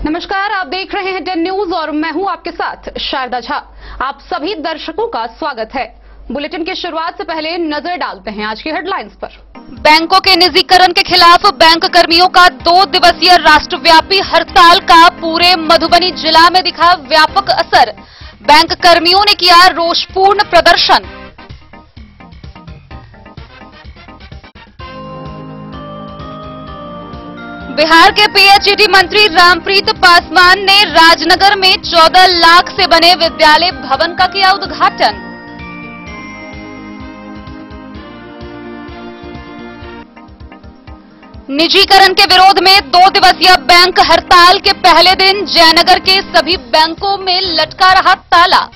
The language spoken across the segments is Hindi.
नमस्कार, आप देख रहे हैं 10 न्यूज और मैं हूं आपके साथ शारदा झा। आप सभी दर्शकों का स्वागत है। बुलेटिन की शुरुआत से पहले नजर डालते हैं आज की हेडलाइंस पर। बैंकों के निजीकरण के खिलाफ बैंक कर्मियों का 2 दिवसीय राष्ट्रव्यापी हड़ताल का पूरे मधुबनी जिला में दिखा व्यापक असर। बैंक कर्मियों ने किया रोषपूर्ण प्रदर्शन। बिहार के पीएचईडी मंत्री रामप्रीत पासवान ने राजनगर में 14 लाख से बने विद्यालय भवन का किया उद्घाटन। निजीकरण के विरोध में 2 दिवसीय बैंक हड़ताल के पहले दिन जयनगर के सभी बैंकों में लटका रहा ताला।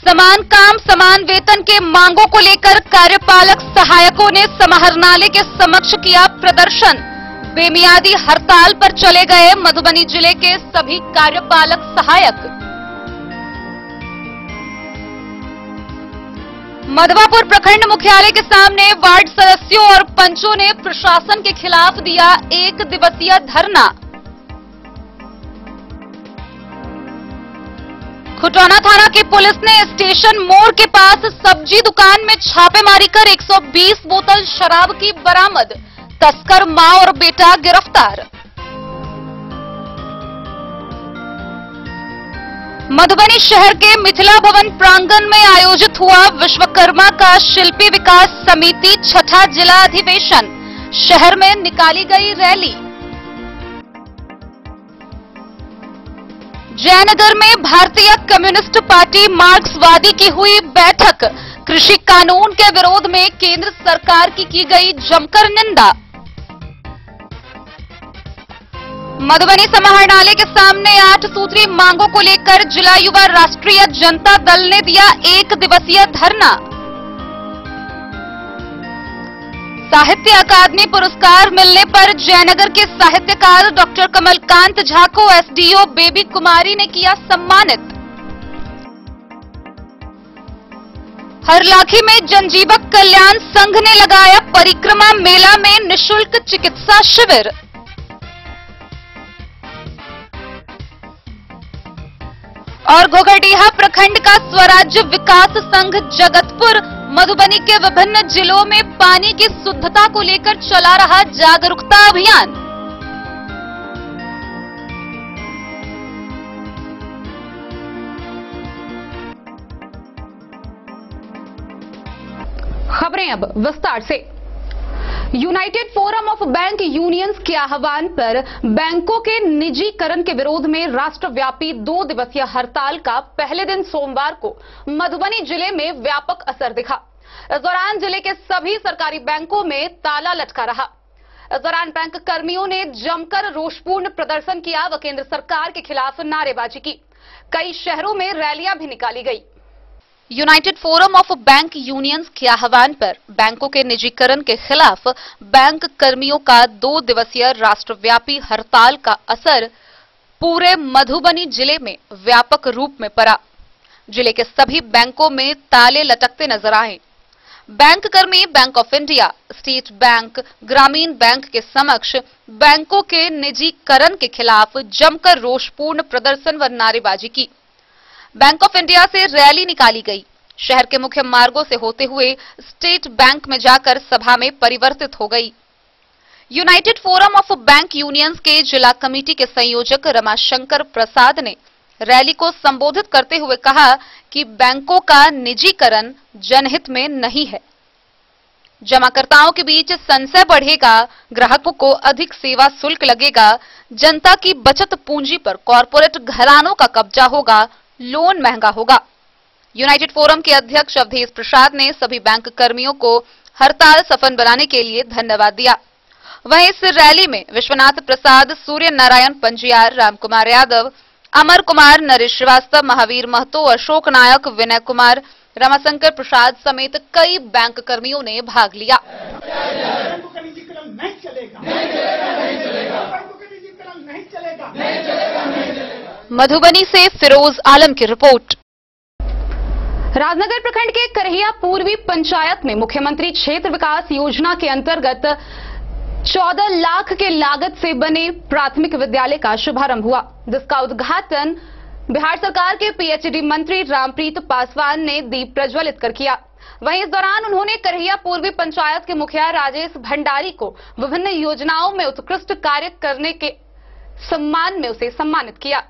समान काम समान वेतन के मांगों को लेकर कार्यपालक सहायकों ने समाहरणालय के समक्ष किया प्रदर्शन। बेमियादी हड़ताल पर चले गए मधुबनी जिले के सभी कार्यपालक सहायक। मधवापुर प्रखंड मुख्यालय के सामने वार्ड सदस्यों और पंचों ने प्रशासन के खिलाफ दिया 1 दिवसीय धरना। खुटौना थाना की पुलिस ने स्टेशन मोड़ के पास सब्जी दुकान में छापेमारी कर 120 बोतल शराब की बरामद। तस्कर मां और बेटा गिरफ्तार। मधुबनी शहर के मिथिला भवन प्रांगण में आयोजित हुआ विश्वकर्मा का शिल्पी विकास समिति छठा जिला अधिवेशन। शहर में निकाली गई रैली। जयनगर में भारतीय कम्युनिस्ट पार्टी मार्क्सवादी की हुई बैठक। कृषि कानून के विरोध में केंद्र सरकार की गई जमकर निंदा। मधुबनी समाहरणालय के सामने 8 सूत्री मांगों को लेकर जिला युवा राष्ट्रीय जनता दल ने दिया 1 दिवसीय धरना। साहित्य अकादमी पुरस्कार मिलने पर जयनगर के साहित्यकार डॉक्टर कमलकांत झा को एसडीओ बेबी कुमारी ने किया सम्मानित। हरलाखी में जनजीवक कल्याण संघ ने लगाया परिक्रमा मेला में निःशुल्क चिकित्सा शिविर। और घोघरडीहा प्रखंड का स्वराज्य विकास संघ जगतपुर मधुबनी के विभिन्न जिलों में पानी की शुद्धता को लेकर चला रहा जागरूकता अभियान। खबरें अब विस्तार से। United forum of bank unions के आह्वान पर बैंकों के निजीकरण के विरोध में राष्ट्रव्यापी 2 दिवसीय हड़ताल का पहले दिन सोमवार को मधुबनी जिले में व्यापक असर दिखा। इस दौरान जिले के सभी सरकारी बैंकों में ताला लटका रहा। इस दौरान बैंक कर्मियों ने जमकर रोषपूर्ण प्रदर्शन किया व केंद्र सरकार के खिलाफ नारेबाजी की। कई शहरों में रैलियां भी निकाली गई। United forum of bank unions के आह्वान पर बैंकों के निजीकरण के खिलाफ बैंक कर्मियों का 2 दिवसीय राष्ट्रव्यापी हड़ताल का असर पूरे मधुबनी जिले में व्यापक रूप में पड़ा। जिले के सभी बैंकों में ताले लटकते नजर आए। बैंक कर्मी bank of India, state bank, ग्रामीण बैंक के समक्ष बैंकों के निजीकरण के खिलाफ जमकर रोषपूर्ण प्रदर्शन व नारेबाजी की। बैंक ऑफ इंडिया से रैली निकाली गई। शहर के मुख्य मार्गों से होते हुए स्टेट बैंक में जाकर सभा में परिवर्तित हो गई। United forum of bank unions के जिला कमेटी के संयोजक रमाशंकर प्रसाद ने रैली को संबोधित करते हुए कहा कि बैंकों का निजीकरण जनहित में नहीं है। जमाकर्ताओं के बीच संशय बढ़ेगा, ग्राहकों को अधिक सेवा शुल्क लगेगा, जनता की बचत पूंजी पर कॉरपोरेट घरानों का कब्जा होगा, लोन महंगा होगा। यूनाइटेड फोरम के अध्यक्ष अवधेश प्रसाद ने सभी बैंक कर्मियों को हड़ताल सफल बनाने के लिए धन्यवाद दिया। वहीं इस रैली में विश्वनाथ प्रसाद, सूर्य नारायण पंजियार, रामकुमार यादव, अमर कुमार, नरेश श्रीवास्तव, महावीर महतो, अशोक नायक, विनय कुमार, रमाशंकर प्रसाद समेत कई बैंक कर्मियों ने भाग लिया। मधुबनी से फिरोज आलम की रिपोर्ट। राजनगर प्रखंड के करहिया पूर्वी पंचायत में मुख्यमंत्री क्षेत्र विकास योजना के अंतर्गत 14 लाख के लागत से बने प्राथमिक विद्यालय का शुभारंभ हुआ, जिसका उद्घाटन बिहार सरकार के पीएचडी मंत्री रामप्रीत पासवान ने दीप प्रज्वलित कर किया। वहीं इस दौरान उन्होंने करहिया पूर्वी पंचायत के मुखिया राजेश भंडारी को विभिन्न योजनाओं में उत्कृष्ट कार्य करने के सम्मान में उसे सम्मानित किया।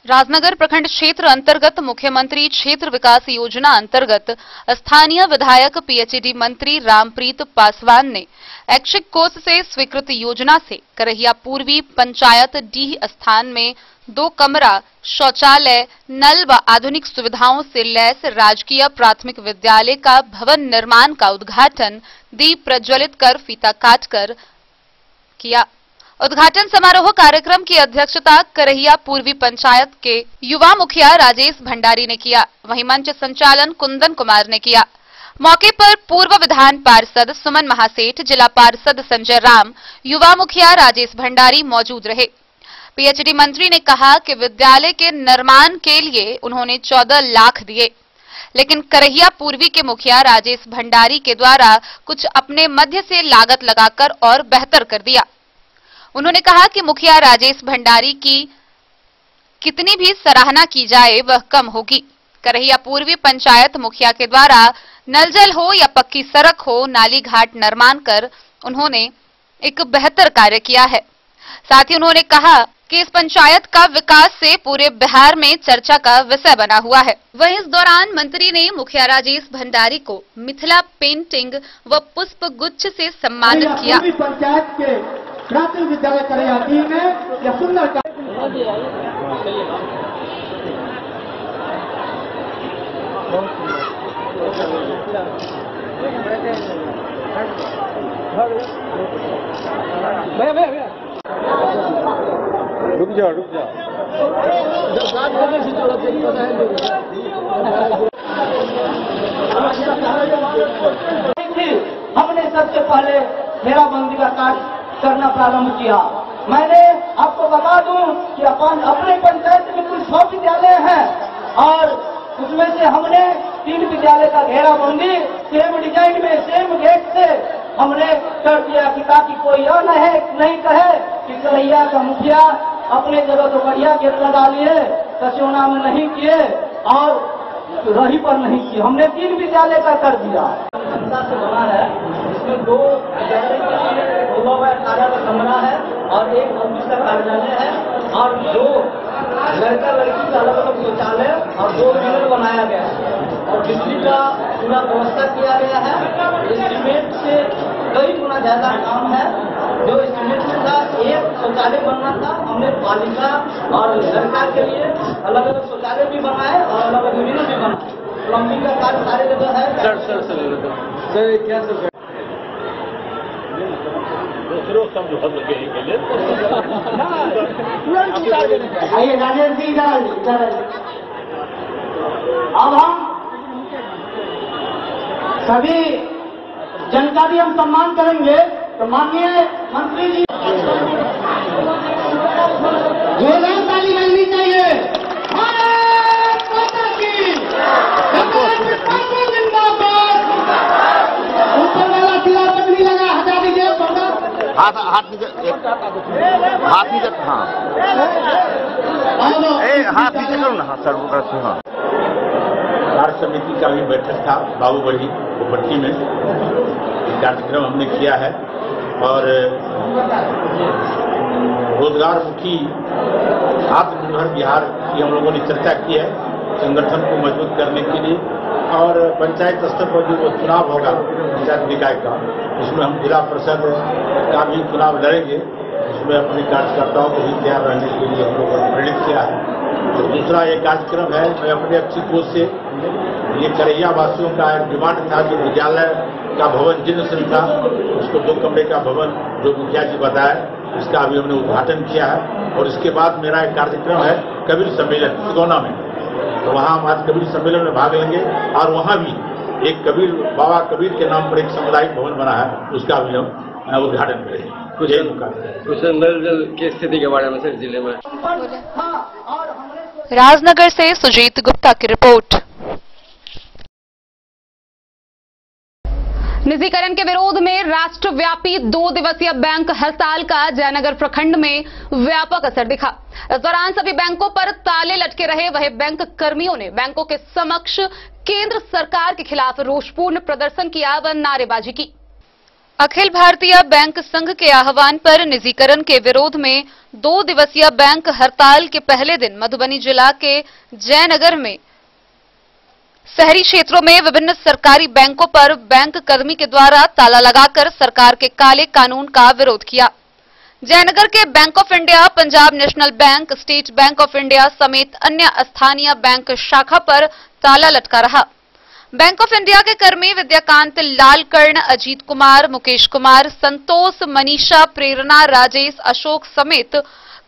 राजनगर प्रखंड क्षेत्र अंतर्गत मुख्यमंत्री क्षेत्र विकास योजना अंतर्गत स्थानीय विधायक पीएचडी मंत्री रामप्रीत पासवान ने ऐच्छिक कोष से स्वीकृत योजना से करहिया पूर्वी पंचायत डीह स्थान में 2 कमरा, शौचालय, नल व आधुनिक सुविधाओं से लैस राजकीय प्राथमिक विद्यालय का भवन निर्माण का उद्घाटन दीप प्रज्वलित कर फीता काटकर किया। उद्घाटन समारोह कार्यक्रम की अध्यक्षता करहिया पूर्वी पंचायत के युवा मुखिया राजेश भंडारी ने किया। वहीं मंच संचालन कुंदन कुमार ने किया। मौके पर पूर्व विधान पार्षद सुमन महासेठ, जिला पार्षद संजय राम, युवा मुखिया राजेश भंडारी मौजूद रहे। पीएचडी मंत्री ने कहा कि विद्यालय के निर्माण के लिए उन्होंने 14 लाख दिए, लेकिन करहिया पूर्वी के मुखिया राजेश भंडारी के द्वारा कुछ अपने मध्य से लागत लगाकर और बेहतर कर दिया। उन्होंने कहा कि मुखिया राजेश भंडारी की कितनी भी सराहना की जाए वह कम होगी। करहिया पूर्वी पंचायत मुखिया के द्वारा नल जल हो या पक्की सड़क हो, नाली घाट निर्माण कर उन्होंने एक बेहतर कार्य किया है। साथ ही उन्होंने कहा कि इस पंचायत का विकास से पूरे बिहार में चर्चा का विषय बना हुआ है। वहीं इस दौरान मंत्री ने मुखिया राजेश भंडारी को मिथिला पेंटिंग व पुष्प गुच्छ से सम्मानित किया। पंचायत के प्राथमिक विद्यालय करहिया में यह सुंदर रुक जा हमने सबसे पहले घेराबंदी का कार्य करना प्रारंभ किया। मैंने आपको बता दूं कि अपने पंचायत में कुल 100 विद्यालय हैं और उसमें से हमने 3 विद्यालय का घेराबंदी सेम डिजाइन में सेम गेट से हमने कर दिया कि ताकि कोई यह नहीं कहे कि करहिया का मुखिया अपने जगह तो बढ़िया गेट लगा लिए, कचौना में नहीं किए और रही पर नहीं किए। हमने 3 विद्यालय का कर दिया। से बना है, इसमें 2 विद्यालय का कमरा है और 1 ऑफिस का कार्यालय है और 2 लड़का लड़की का अलग अलग शौचालय और 2 मिनट बनाया गया है और बिजली का पूरा व्यवस्था किया गया है। एस्टीमेट से कई गुना ज्यादा काम है। जो एस्टीमेट में था 1 शौचालय बनना था, हमने बालिका और लड़का के लिए अलग अलग शौचालय भी बनाए और अलग अलग यूनिट भी बनाए। प्लम्बिंग का कार्य सारे जगह है। सर क्या सर आइए राजेश जी, अब हम सभी जन का भी हम सम्मान करेंगे। तो माननीय मंत्री जी जोरदार ताली लगनी चाहिए। भारत माता की जिंदाबाद। ऊपर वाला सिला तक नहीं लगा, हटा दीजिए। हाथ नीचे हाँ हाथ नीचे करो ना। हाँ सर वो करते हाँ। कार्य समिति का भी बैठक था बाबूबड़ी भट्टी में। कार्यक्रम हमने किया है और रोजगार मुखी आत्मनिर्भर बिहार की हम लोगों ने चर्चा की है, संगठन को मजबूत करने के लिए। और पंचायत स्तर पर जो चुनाव होगा पंचायत निकाय का, उसमें हम जिला परिषद का भी चुनाव लड़ेंगे। उसमें अपने कार्यकर्ताओं को भी तैयार रहने के लिए हम लोगों ने प्रेरित किया है। और दूसरा एक कार्यक्रम है, मैं अपने अच्छी कोष से ये करहिया वासियों का एक डिमांड था कि विद्यालय का भवन जीर्ण था, उसको 2 कमरे का भवन जो मुखिया जी बताया, इसका अभी हमने उद्घाटन किया है। और इसके बाद मेरा एक कार्यक्रम है कबीर सम्मेलन सिगौना में, तो वहाँ हम आज कबीर सम्मेलन में भाग लेंगे और वहाँ भी एक कबीर बाबा कबीर के नाम पर एक सामुदायिक भवन बना है, उसका भी हम उद्घाटन करेंगे। कुछ नल जल की स्थिति के बारे में सर जिले में। राजनगर से सुजीत गुप्ता की रिपोर्ट। निजीकरण के विरोध में राष्ट्रव्यापी 2 दिवसीय बैंक हड़ताल का जयनगर प्रखंड में व्यापक असर दिखा। इस दौरान सभी बैंकों पर ताले लटके रहे वही बैंक कर्मियों ने बैंकों के समक्ष केंद्र सरकार के खिलाफ रोषपूर्ण प्रदर्शन किया व नारेबाजी की। अखिल भारतीय बैंक संघ के आह्वान पर निजीकरण के विरोध में 2 दिवसीय बैंक हड़ताल के पहले दिन मधुबनी जिला के जयनगर में शहरी क्षेत्रों में विभिन्न सरकारी बैंकों पर बैंक कर्मी के द्वारा ताला लगाकर सरकार के काले कानून का विरोध किया। जयनगर के bank of India, Punjab national bank, state bank of India समेत अन्य स्थानीय बैंक शाखा पर ताला लटका रहा। बैंक ऑफ इंडिया के कर्मी विद्याकांत लालकर्ण, अजीत कुमार, मुकेश कुमार, संतोष, मनीषा, प्रेरणा, राजेश, अशोक समेत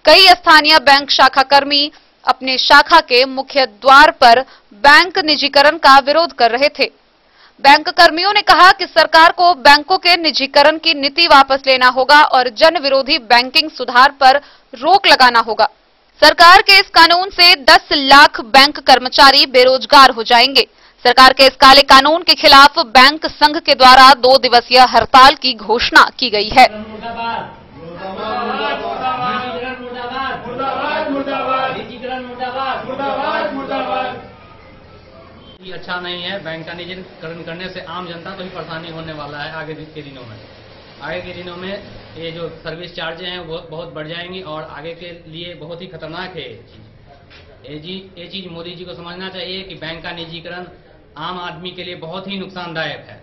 कई स्थानीय बैंक शाखा कर्मी अपने शाखा के मुख्य द्वार पर बैंक निजीकरण का विरोध कर रहे थे। बैंक कर्मियों ने कहा कि सरकार को बैंकों के निजीकरण की नीति वापस लेना होगा और जन विरोधी बैंकिंग सुधार पर रोक लगाना होगा। सरकार के इस कानून से 10 लाख बैंक कर्मचारी बेरोजगार हो जाएंगे। सरकार के इस काले कानून के खिलाफ बैंक संघ के द्वारा 2 दिवसीय हड़ताल की घोषणा की गई है। ये अच्छा नहीं है। बैंक का निजीकरण करने से आम जनता को ही परेशानी होने वाला है। आगे के दिनों में ये जो सर्विस चार्जें हैं वो बहुत बढ़ जाएंगी और आगे के लिए बहुत ही खतरनाक है ये चीज मोदी जी को समझना चाहिए कि बैंक का निजीकरण आम आदमी के लिए बहुत ही नुकसानदायक है।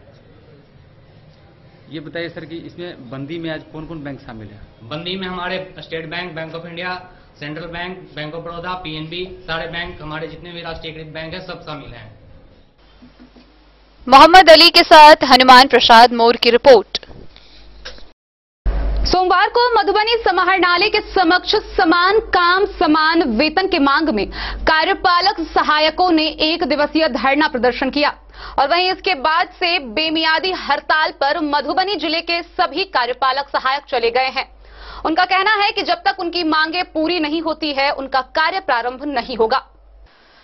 ये बताइए सर कि इसमें बंदी में आज कौन कौन बैंक शामिल है? बंदी में हमारे state bank, bank of India, central bank, bank of Baroda, PNB, सारे बैंक, हमारे जितने भी राष्ट्रीयकृत बैंक है सब शामिल हैं। मोहम्मद अली के साथ हनुमान प्रसाद मोर की रिपोर्ट। सोमवार को मधुबनी समाहरणालय के समक्ष समान काम समान वेतन की मांग में कार्यपालक सहायकों ने 1 दिवसीय धरना प्रदर्शन किया और वहीं इसके बाद से बेमियादी हड़ताल पर मधुबनी जिले के सभी कार्यपालक सहायक चले गए हैं। उनका कहना है कि जब तक उनकी मांगे पूरी नहीं होती है उनका कार्य प्रारंभ नहीं होगा।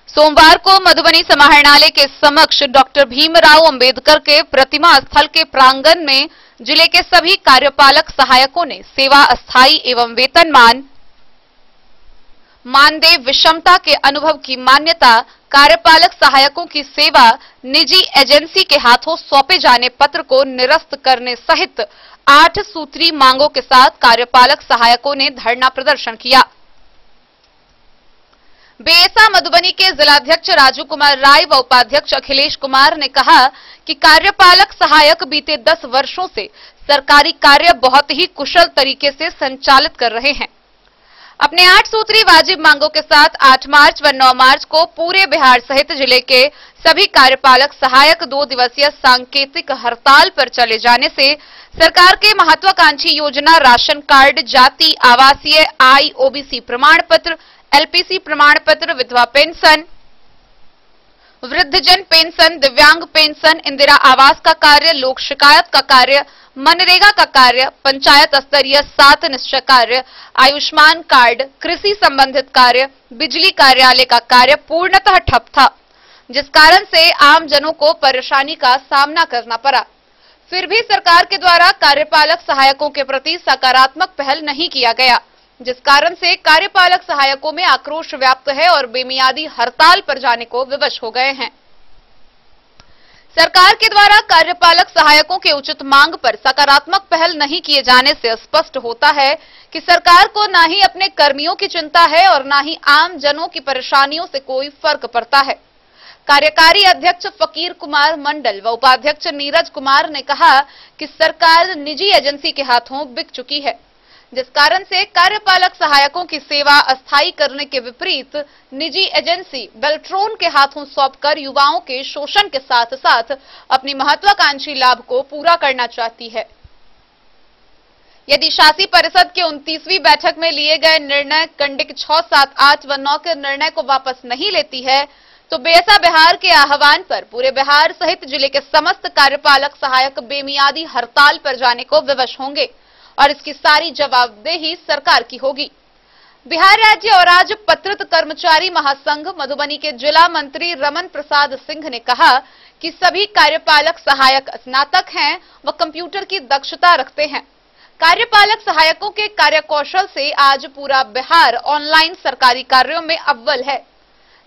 सोमवार को मधुबनी समाहरणालय के समक्ष डॉक्टर भीमराव अंबेडकर के प्रतिमा स्थल के प्रांगण में जिले के सभी कार्यपालक सहायकों ने सेवा अस्थायी एवं वेतनमान मानदेय विषमता के अनुभव की मान्यता, कार्यपालक सहायकों की सेवा निजी एजेंसी के हाथों सौंपे जाने पत्र को निरस्त करने सहित 8 सूत्री मांगों के साथ कार्यपालक सहायकों ने धरना प्रदर्शन किया। बेसा मधुबनी के जिलाध्यक्ष राजू कुमार राय व उपाध्यक्ष अखिलेश कुमार ने कहा कि कार्यपालक सहायक बीते 10 वर्षों से सरकारी कार्य बहुत ही कुशल तरीके से संचालित कर रहे हैं। अपने 8 सूत्री वाजिब मांगों के साथ 8 मार्च व 9 मार्च को पूरे बिहार सहित जिले के सभी कार्यपालक सहायक 2 दिवसीय सांकेतिक हड़ताल पर चले जाने से सरकार के महत्वाकांक्षी योजना राशन कार्ड, जाति, आवासीय, आय, ओबीसी प्रमाण पत्र, एलपीसी प्रमाण पत्र, विधवा पेंशन, वृद्धजन पेंशन, दिव्यांग पेंशन, इंदिरा आवास का कार्य, लोक शिकायत का कार्य, मनरेगा का कार्य, पंचायत स्तरीय 7 निश्चय कार्य, आयुष्मान कार्ड, कृषि संबंधित कार्य, बिजली कार्यालय का कार्य पूर्णतः ठप था, जिस कारण से आम जनों को परेशानी का सामना करना पड़ा। फिर भी सरकार के द्वारा कार्यपालक सहायकों के प्रति सकारात्मक पहल नहीं किया गया, जिस कारण से कार्यपालक सहायकों में आक्रोश व्याप्त है और बेमियादी हड़ताल पर जाने को विवश हो गए हैं। सरकार के द्वारा कार्यपालक सहायकों के उचित मांग पर सकारात्मक पहल नहीं किए जाने से स्पष्ट होता है कि सरकार को ना ही अपने कर्मियों की चिंता है और ना ही आम जनों की परेशानियों से कोई फर्क पड़ता है। कार्यकारी अध्यक्ष फकीर कुमार मंडल व उपाध्यक्ष नीरज कुमार ने कहा कि सरकार निजी एजेंसी के हाथों बिक चुकी है, जिस कारण से कार्यपालक सहायकों की सेवा अस्थायी करने के विपरीत निजी एजेंसी बेल्ट्रॉन के हाथों सौंपकर युवाओं के शोषण के साथ साथ अपनी महत्वाकांक्षी लाभ को पूरा करना चाहती है। यदि शासी परिषद के 29वीं बैठक में लिए गए निर्णय कंडिक 6, 7, 8 व 9 के निर्णय को वापस नहीं लेती है तो बेसा बिहार के आह्वान पर पूरे बिहार सहित जिले के समस्त कार्यपालक सहायक बेमियादी हड़ताल पर जाने को विवश होंगे और इसकी सारी जवाबदेही सरकार की होगी। बिहार राज्य और राज्य पत्रित कर्मचारी महासंघ मधुबनी के जिला मंत्री रमन प्रसाद सिंह ने कहा कि सभी कार्यपालक सहायक स्नातक हैं व कंप्यूटर की दक्षता रखते हैं। कार्यपालक सहायकों के कार्यकौशल से आज पूरा बिहार ऑनलाइन सरकारी कार्यों में अव्वल है।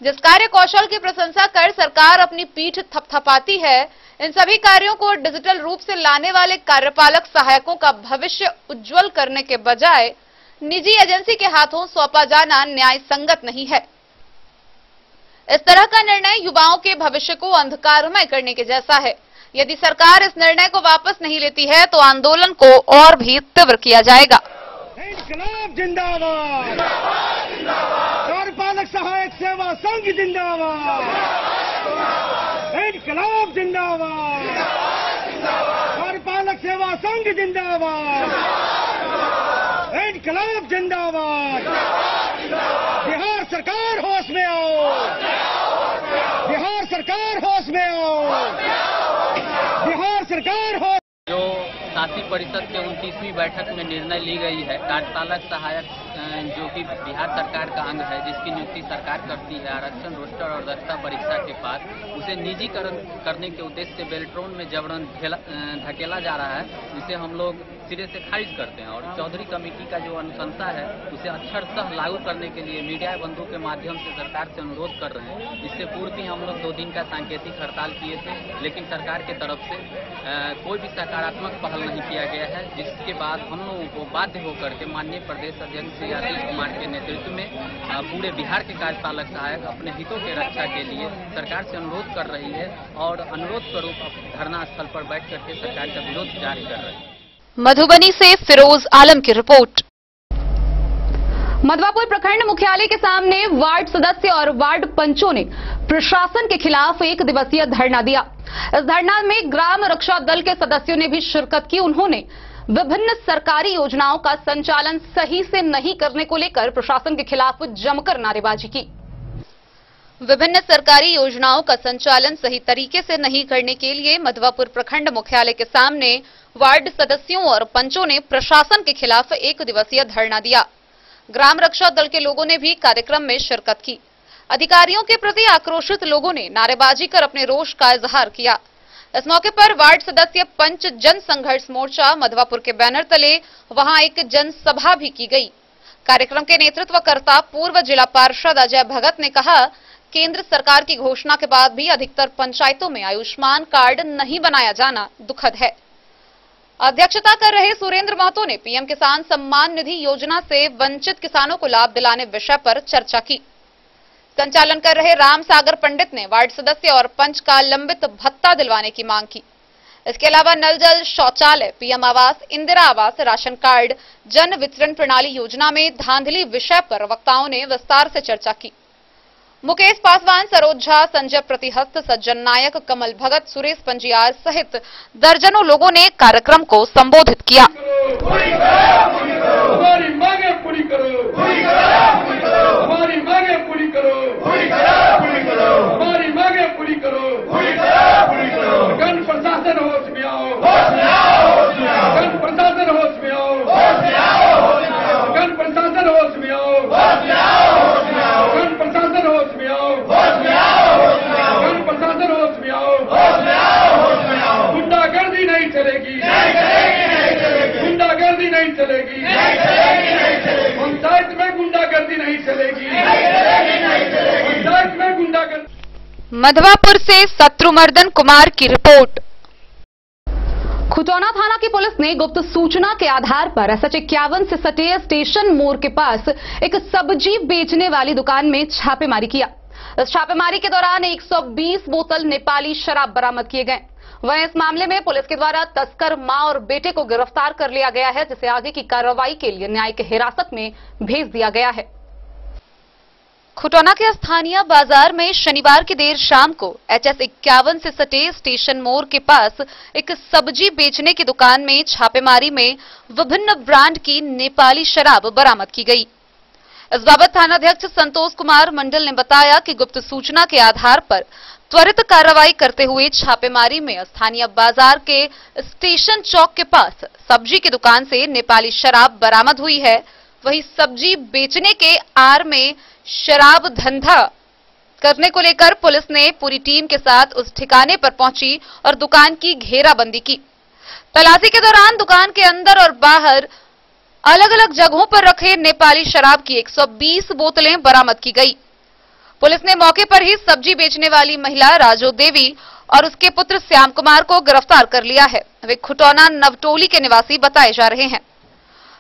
जिस कार्यकौशल की प्रशंसा कर सरकार अपनी पीठ थपथपाती है, इन सभी कार्यों को डिजिटल रूप से लाने वाले कार्यपालक सहायकों का भविष्य उज्जवल करने के बजाय निजी एजेंसी के हाथों सौंपा जाना न्याय संगत नहीं है। इस तरह का निर्णय युवाओं के भविष्य को अंधकारमय करने के जैसा है। यदि सरकार इस निर्णय को वापस नहीं लेती है तो आंदोलन को और भी तीव्र किया जाएगा। इंकलाब जिंदाबाद, कार्यपालक सहायक सेवा संघ जिंदाबाद, इंकलाब जिंदाबाद, कार्यपालक सेवा संघ जिंदाबाद, इंकलाब जिंदाबाद। बिहार सरकार होश में आओ, बिहार सरकार होश में आओ, बिहार सरकार होश। जो शासी परिषद के 29वीं बैठक में निर्णय ली गई है, कार्यपालक सहायक जो कि बिहार सरकार का अंग है, जिसकी नियुक्ति सरकार करती है, आरक्षण रोस्टर और दक्षता परीक्षा के बाद उसे निजीकरण करने के उद्देश्य से बेल्ट्रॉन में जबरन धकेला जा रहा है, जिसे हम लोग सिरे से खारिज करते हैं। और चौधरी कमेटी का जो अनुशंसा है उसे अक्षरशः लागू करने के लिए मीडिया बंधु के माध्यम से सरकार से अनुरोध कर रहे हैं। इससे पूर्व भी हम लोग 2 दिन का सांकेतिक हड़ताल किए थे, लेकिन सरकार के तरफ से कोई भी सकारात्मक पहल नहीं किया गया है, जिसके बाद हम लोगों को बाध्य होकर के माननीय प्रदेश अध्यक्ष श्री आशीष कुमार के नेतृत्व में पूरे बिहार के कार्यपालक सहायक अपने हितों की रक्षा के लिए सरकार से अनुरोध कर रही है और अनुरोध स्वरूप धरना स्थल पर बैठ करके सरकार का विरोध जारी कर रही है। मधुबनी से फिरोज आलम की रिपोर्ट। मधवापुर प्रखंड मुख्यालय के सामने वार्ड सदस्य और वार्ड पंचों ने प्रशासन के खिलाफ 1 दिवसीय धरना दिया। इस धरना में ग्राम रक्षा दल के सदस्यों ने भी शिरकत की। उन्होंने विभिन्न सरकारी योजनाओं का संचालन सही से नहीं करने को लेकर प्रशासन के खिलाफ जमकर नारेबाजी की। विभिन्न सरकारी योजनाओं का संचालन सही तरीके से नहीं करने के लिए मधवापुर प्रखंड मुख्यालय के सामने वार्ड सदस्यों और पंचों ने प्रशासन के खिलाफ 1 दिवसीय धरना दिया। ग्राम रक्षा दल के लोगों ने भी कार्यक्रम में शिरकत की। अधिकारियों के प्रति आक्रोशित लोगों ने नारेबाजी कर अपने रोष का इजहार किया। इस मौके पर वार्ड सदस्य पंच जन संघर्ष मोर्चा मधवापुर के बैनर तले वहां एक जनसभा भी की गई। कार्यक्रम के नेतृत्वकर्ता पूर्व जिला पार्षद अजय भगत ने कहा, केंद्र सरकार की घोषणा के बाद भी अधिकतर पंचायतों में आयुष्मान कार्ड नहीं बनाया जाना दुखद है। अध्यक्षता कर रहे सुरेंद्र महतो ने पीएम किसान सम्मान निधि योजना से वंचित किसानों को लाभ दिलाने विषय पर चर्चा की। संचालन कर रहे राम सागर पंडित ने वार्ड सदस्य और पंच का लंबित भत्ता दिलवाने की मांग की। इसके अलावा नल जल, शौचालय, पीएम आवास, इंदिरा आवास, राशन कार्ड, जन वितरण प्रणाली योजना में धांधली विषय पर वक्ताओं ने विस्तार से चर्चा की। मुकेश पासवान, सरोज झा, संजय प्रतिहस्त, सज्जन नायक, कमल भगत, सुरेश पंजियार सहित दर्जनों लोगों ने कार्यक्रम को संबोधित किया। हमारी मांगे पूरी करो, हमारी मांगे पूरी करो, हमारी मांगे पूरी करो। गण प्रशासन होश में आओ, गण प्रशासन होश में आओ, गण प्रशासन होश में आओ, गण प्रशासन होश में आओ, गण प्रशासन होश में आओ। गुंडागर्दी नहीं चलेगी, गुंडागर्दी नहीं चलेगी, पंचायत में गुंडागर्दी नहीं चलेगी, पंचायत में गुंडागर्दी। मधवापुर से शत्रुमर्दन कुमार की रिपोर्ट। खुटौना थाना की पुलिस ने गुप्त सूचना के आधार पर SH 51 से सटे स्टेशन मोड़ के पास एक सब्जी बेचने वाली दुकान में छापेमारी किया। इस छापेमारी के दौरान 120 बोतल नेपाली शराब बरामद किए गए। वहीं इस मामले में पुलिस के द्वारा तस्कर मां और बेटे को गिरफ्तार कर लिया गया है, जिसे आगे की कार्रवाई के लिए न्यायिक हिरासत में भेज दिया गया है। खुटौना के स्थानीय बाजार में शनिवार की देर शाम को HS 51 से सटे स्टेशन मोड़ के पास एक सब्जी बेचने की दुकान में छापेमारी में विभिन्न ब्रांड की नेपाली शराब बरामद की गई। इस बाबत थानाध्यक्ष संतोष कुमार मंडल ने बताया कि गुप्त सूचना के आधार पर त्वरित कार्रवाई करते हुए छापेमारी में स्थानीय बाजार के स्टेशन चौक के पास सब्जी की दुकान से नेपाली शराब बरामद हुई है। वहीं सब्जी बेचने के आड़ में शराब धंधा करने को लेकर पुलिस ने पूरी टीम के साथ उस ठिकाने पर पहुंची और दुकान की घेराबंदी की। तलाशी के दौरान दुकान के अंदर और बाहर अलग अलग जगहों पर रखे नेपाली शराब की 120 बोतलें बरामद की गई। पुलिस ने मौके पर ही सब्जी बेचने वाली महिला राजो देवी और उसके पुत्र श्याम कुमार को गिरफ्तार कर लिया है। वे खुटौना नवटोली के निवासी बताए जा रहे हैं।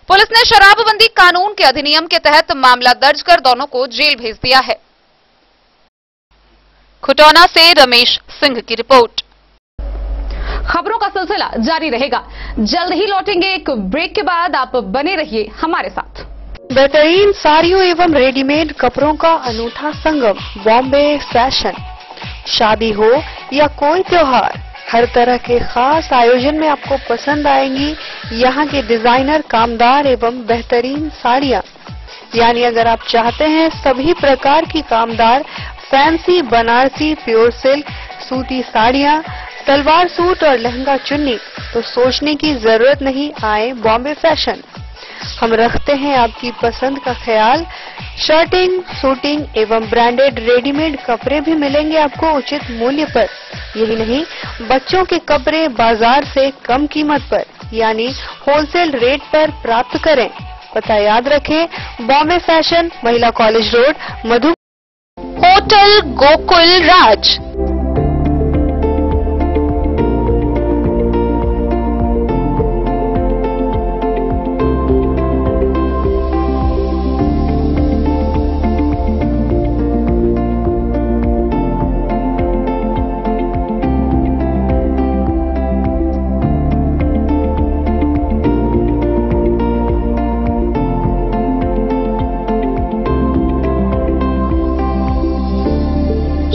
पुलिस ने शराबबंदी कानून के अधिनियम के तहत मामला दर्ज कर दोनों को जेल भेज दिया है। खुटौना से रमेश सिंह की रिपोर्ट। खबरों का सिलसिला जारी रहेगा। जल्द ही लौटेंगे एक ब्रेक के बाद। आप बने रहिए हमारे साथ। बेहतरीन साड़ियों एवं रेडीमेड कपड़ों का अनूठा संगम बॉम्बे फैशन। शादी हो या कोई त्योहार, हर तरह के खास आयोजन में आपको पसंद आएंगी यहाँ के डिजाइनर कामदार एवं बेहतरीन साड़ियाँ। यानी अगर आप चाहते हैं सभी प्रकार की कामदार फैंसी बनारसी प्योर सिल्क सूती साड़ियाँ, सलवार सूट और लहंगा चुन्नी, तो सोचने की जरूरत नहीं, आए बॉम्बे फैशन। हम रखते हैं आपकी पसंद का ख्याल। शर्टिंग, सूटिंग एवं ब्रांडेड रेडीमेड कपड़े भी मिलेंगे आपको उचित मूल्य पर। यही नहीं, बच्चों के कपड़े बाजार से कम कीमत पर यानी होलसेल रेट पर प्राप्त करें। पता याद रखें, बॉम्बे फैशन, महिला कॉलेज रोड, मधु। होटल गोकुल राज।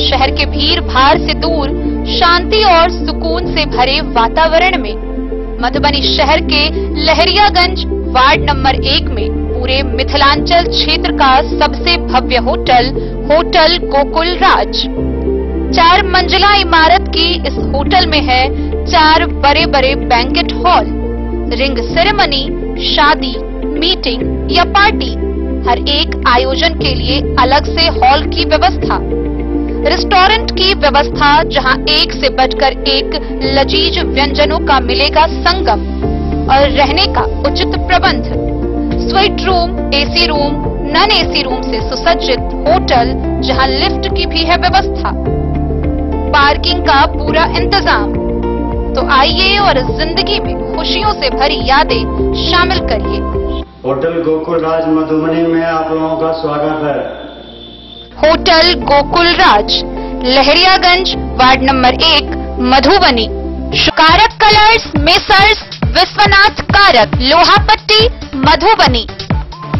शहर के भीड़ भाड़ से दूर शांति और सुकून से भरे वातावरण में मधुबनी शहर के लहरियागंज वार्ड नंबर 1 में पूरे मिथिलांचल क्षेत्र का सबसे भव्य होटल होटल गोकुल राज। 4 मंजिला इमारत की इस होटल में है 4 बड़े बड़े बैंकेट हॉल, रिंग सेरेमनी, शादी, मीटिंग या पार्टी, हर एक आयोजन के लिए अलग से हॉल की व्यवस्था, रेस्टोरेंट की व्यवस्था जहां एक से बढ़कर एक लजीज व्यंजनों का मिलेगा संगम, और रहने का उचित प्रबंध, suite room, AC room, non AC room से सुसज्जित होटल जहां लिफ्ट की भी है व्यवस्था, पार्किंग का पूरा इंतजाम। तो आइए और इस जिंदगी में खुशियों से भरी यादें शामिल करिए। होटल गोकुल राज मधुबनी में आप लोगों का स्वागत है। होटल गोकुल राज, लहरियागंज वार्ड नंबर 1, मधुबनी। कारक कलर्स, मेसर्स विश्वनाथ कारक, लोहापट्टी, मधुबनी।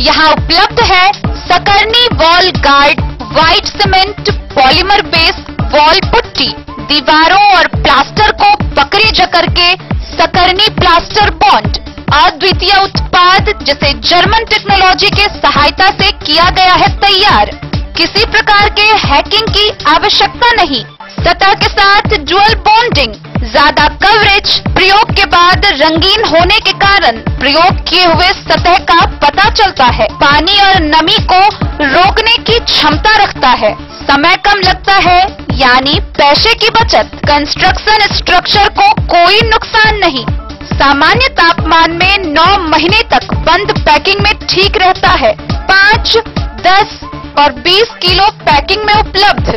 यहाँ उपलब्ध है Sakarni wall guard, white cement polymer base wall putty, दीवारों और प्लास्टर को पकड़े जकड़ के सकरनी प्लास्टर बॉन्ड, अद्वितीय उत्पाद जिसे जर्मन टेक्नोलॉजी के सहायता से किया गया है तैयार। किसी प्रकार के हैकिंग की आवश्यकता नहीं। सतह के साथ डुअल बॉन्डिंग, ज्यादा कवरेज, प्रयोग के बाद रंगीन होने के कारण प्रयोग किए हुए सतह का पता चलता है। पानी और नमी को रोकने की क्षमता रखता है। समय कम लगता है यानी पैसे की बचत। कंस्ट्रक्शन स्ट्रक्चर को कोई नुकसान नहीं। सामान्य तापमान में 9 महीने तक बंद पैकिंग में ठीक रहता है। 5, 10 और 20 किलो पैकिंग में उपलब्ध।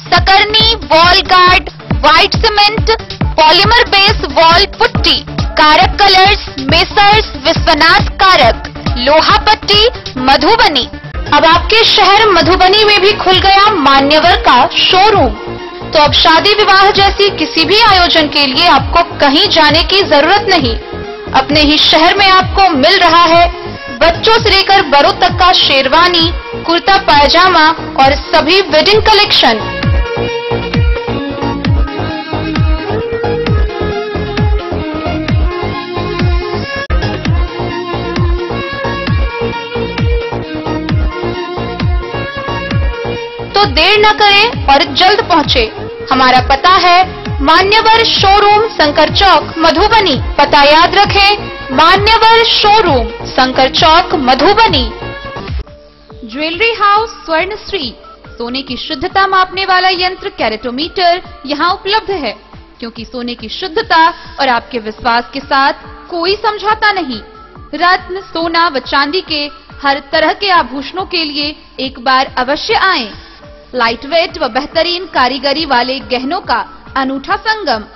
Sakarni wall guard, white cement polymer base wall putty, Karak colours, Messrs Vishwanath Karak, Lohapatti, Madhubani. अब आपके शहर मधुबनी में भी खुल गया मान्यवर का शोरूम। तो अब शादी विवाह जैसी किसी भी आयोजन के लिए आपको कहीं जाने की जरूरत नहीं। अपने ही शहर में आपको मिल रहा है बच्चों से लेकर बड़ों तक का शेरवानी, कुर्ता पायजामा और सभी वेडिंग कलेक्शन। तो देर न करें और जल्द पहुंचे। हमारा पता है मान्यवर शोरूम, शंकर चौक, मधुबनी। पता याद रखें, मान्यवर शोरूम, शंकर चौक, मधुबनी। ज्वेलरी हाउस स्वर्णश्री, सोने की शुद्धता मापने वाला यंत्र कैरेटोमीटर यहाँ उपलब्ध है, क्योंकि सोने की शुद्धता और आपके विश्वास के साथ कोई समझौता नहीं। रत्न, सोना व चांदी के हर तरह के आभूषणों के लिए एक बार अवश्य आएं। लाइट वेट व बेहतरीन कारीगरी वाले गहनों का अनूठा संगम।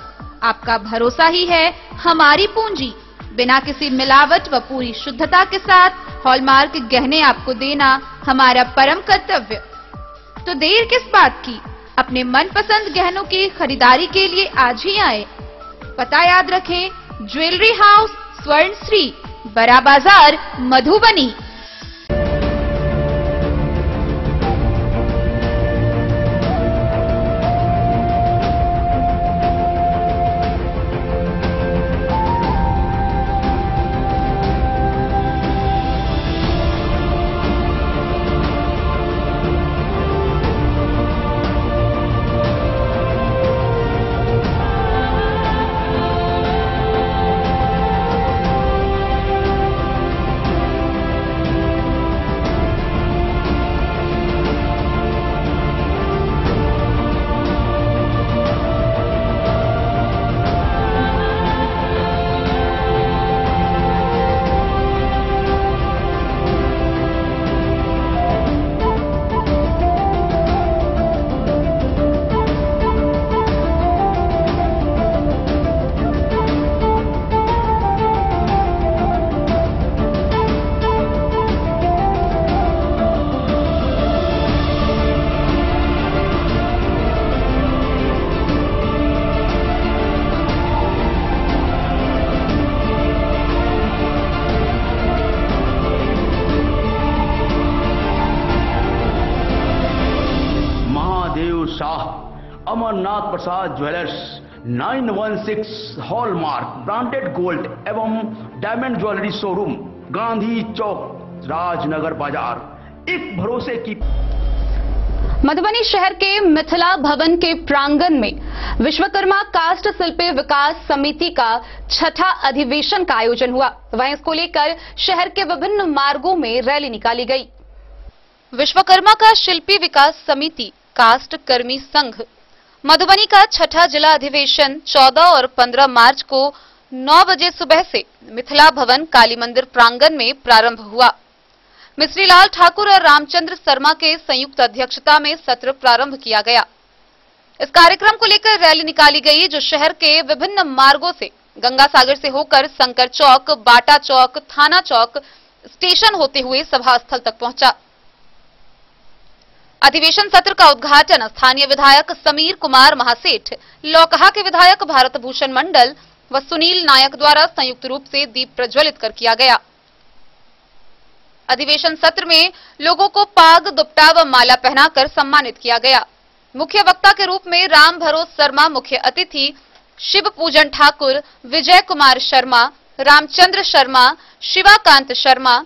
आपका भरोसा ही है हमारी पूंजी। बिना किसी मिलावट व पूरी शुद्धता के साथ हॉलमार्क गहने आपको देना हमारा परम कर्तव्य। तो देर किस बात की, अपने मनपसंद गहनों की खरीदारी के लिए आज ही आए। पता याद रखें, ज्वेलरी हाउस स्वर्ण श्री, बड़ा बाजार, मधुबनी। अमरनाथ प्रसाद ज्वेलर्स 916 हॉलमार्क ब्रांडेड गोल्ड एवं डायमंड ज्वेलरी शोरूम, गांधी चौक, राजनगर बाजार, एक भरोसे की। मधुबनी शहर के मिथिला भवन के प्रांगण में विश्वकर्मा काष्ठ शिल्पी विकास समिति का 6ठा अधिवेशन का आयोजन हुआ। वहीं इसको लेकर शहर के विभिन्न मार्गों में रैली निकाली गई। विश्वकर्मा का शिल्पी विकास समिति काष्ठ कर्मी संघ मधुबनी का 6ठा जिला अधिवेशन 14 और 15 मार्च को 9 बजे सुबह से मिथिला भवन काली मंदिर प्रांगण में प्रारंभ हुआ। मिश्रीलाल ठाकुर और रामचंद्र शर्मा के संयुक्त अध्यक्षता में सत्र प्रारंभ किया गया। इस कार्यक्रम को लेकर रैली निकाली गई, जो शहर के विभिन्न मार्गों से गंगा सागर से होकर शंकर चौक, बाटा चौक, थाना चौक, स्टेशन होते हुए सभा स्थल तक पहुंचा। अधिवेशन सत्र का उद्घाटन स्थानीय विधायक समीर कुमार महासेठ, लौकहा के विधायक भारत भूषण मंडल व सुनील नायक द्वारा संयुक्त रूप से दीप प्रज्वलित कर किया गया। अधिवेशन सत्र में लोगों को पाग, दुपट्टा व माला पहनाकर सम्मानित किया गया। मुख्य वक्ता के रूप में राम भरोस शर्मा, मुख्य अतिथि शिव पूजन ठाकुर, विजय कुमार शर्मा, रामचंद्र शर्मा, शिवाकांत शर्मा,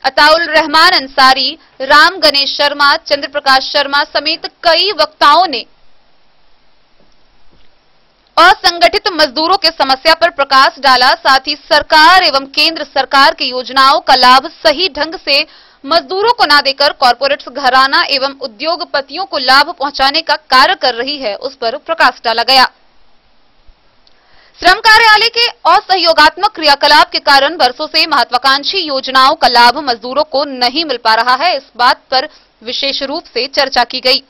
अताउल रहमान अंसारी, राम गणेश शर्मा, चंद्र प्रकाश शर्मा समेत कई वक्ताओं ने असंगठित मजदूरों के समस्या पर प्रकाश डाला। साथ ही सरकार एवं केंद्र सरकार की योजनाओं का लाभ सही ढंग से मजदूरों को न देकर कॉर्पोरेट्स, घराना एवं उद्योगपतियों को लाभ पहुंचाने का कार्य कर रही है, उस पर प्रकाश डाला गया। श्रम कार्यालय के असहयोगात्मक क्रियाकलाप के कारण वर्षों से महत्वाकांक्षी योजनाओं का लाभ मजदूरों को नहीं मिल पा रहा है। इस बात पर विशेष रूप से चर्चा की गई।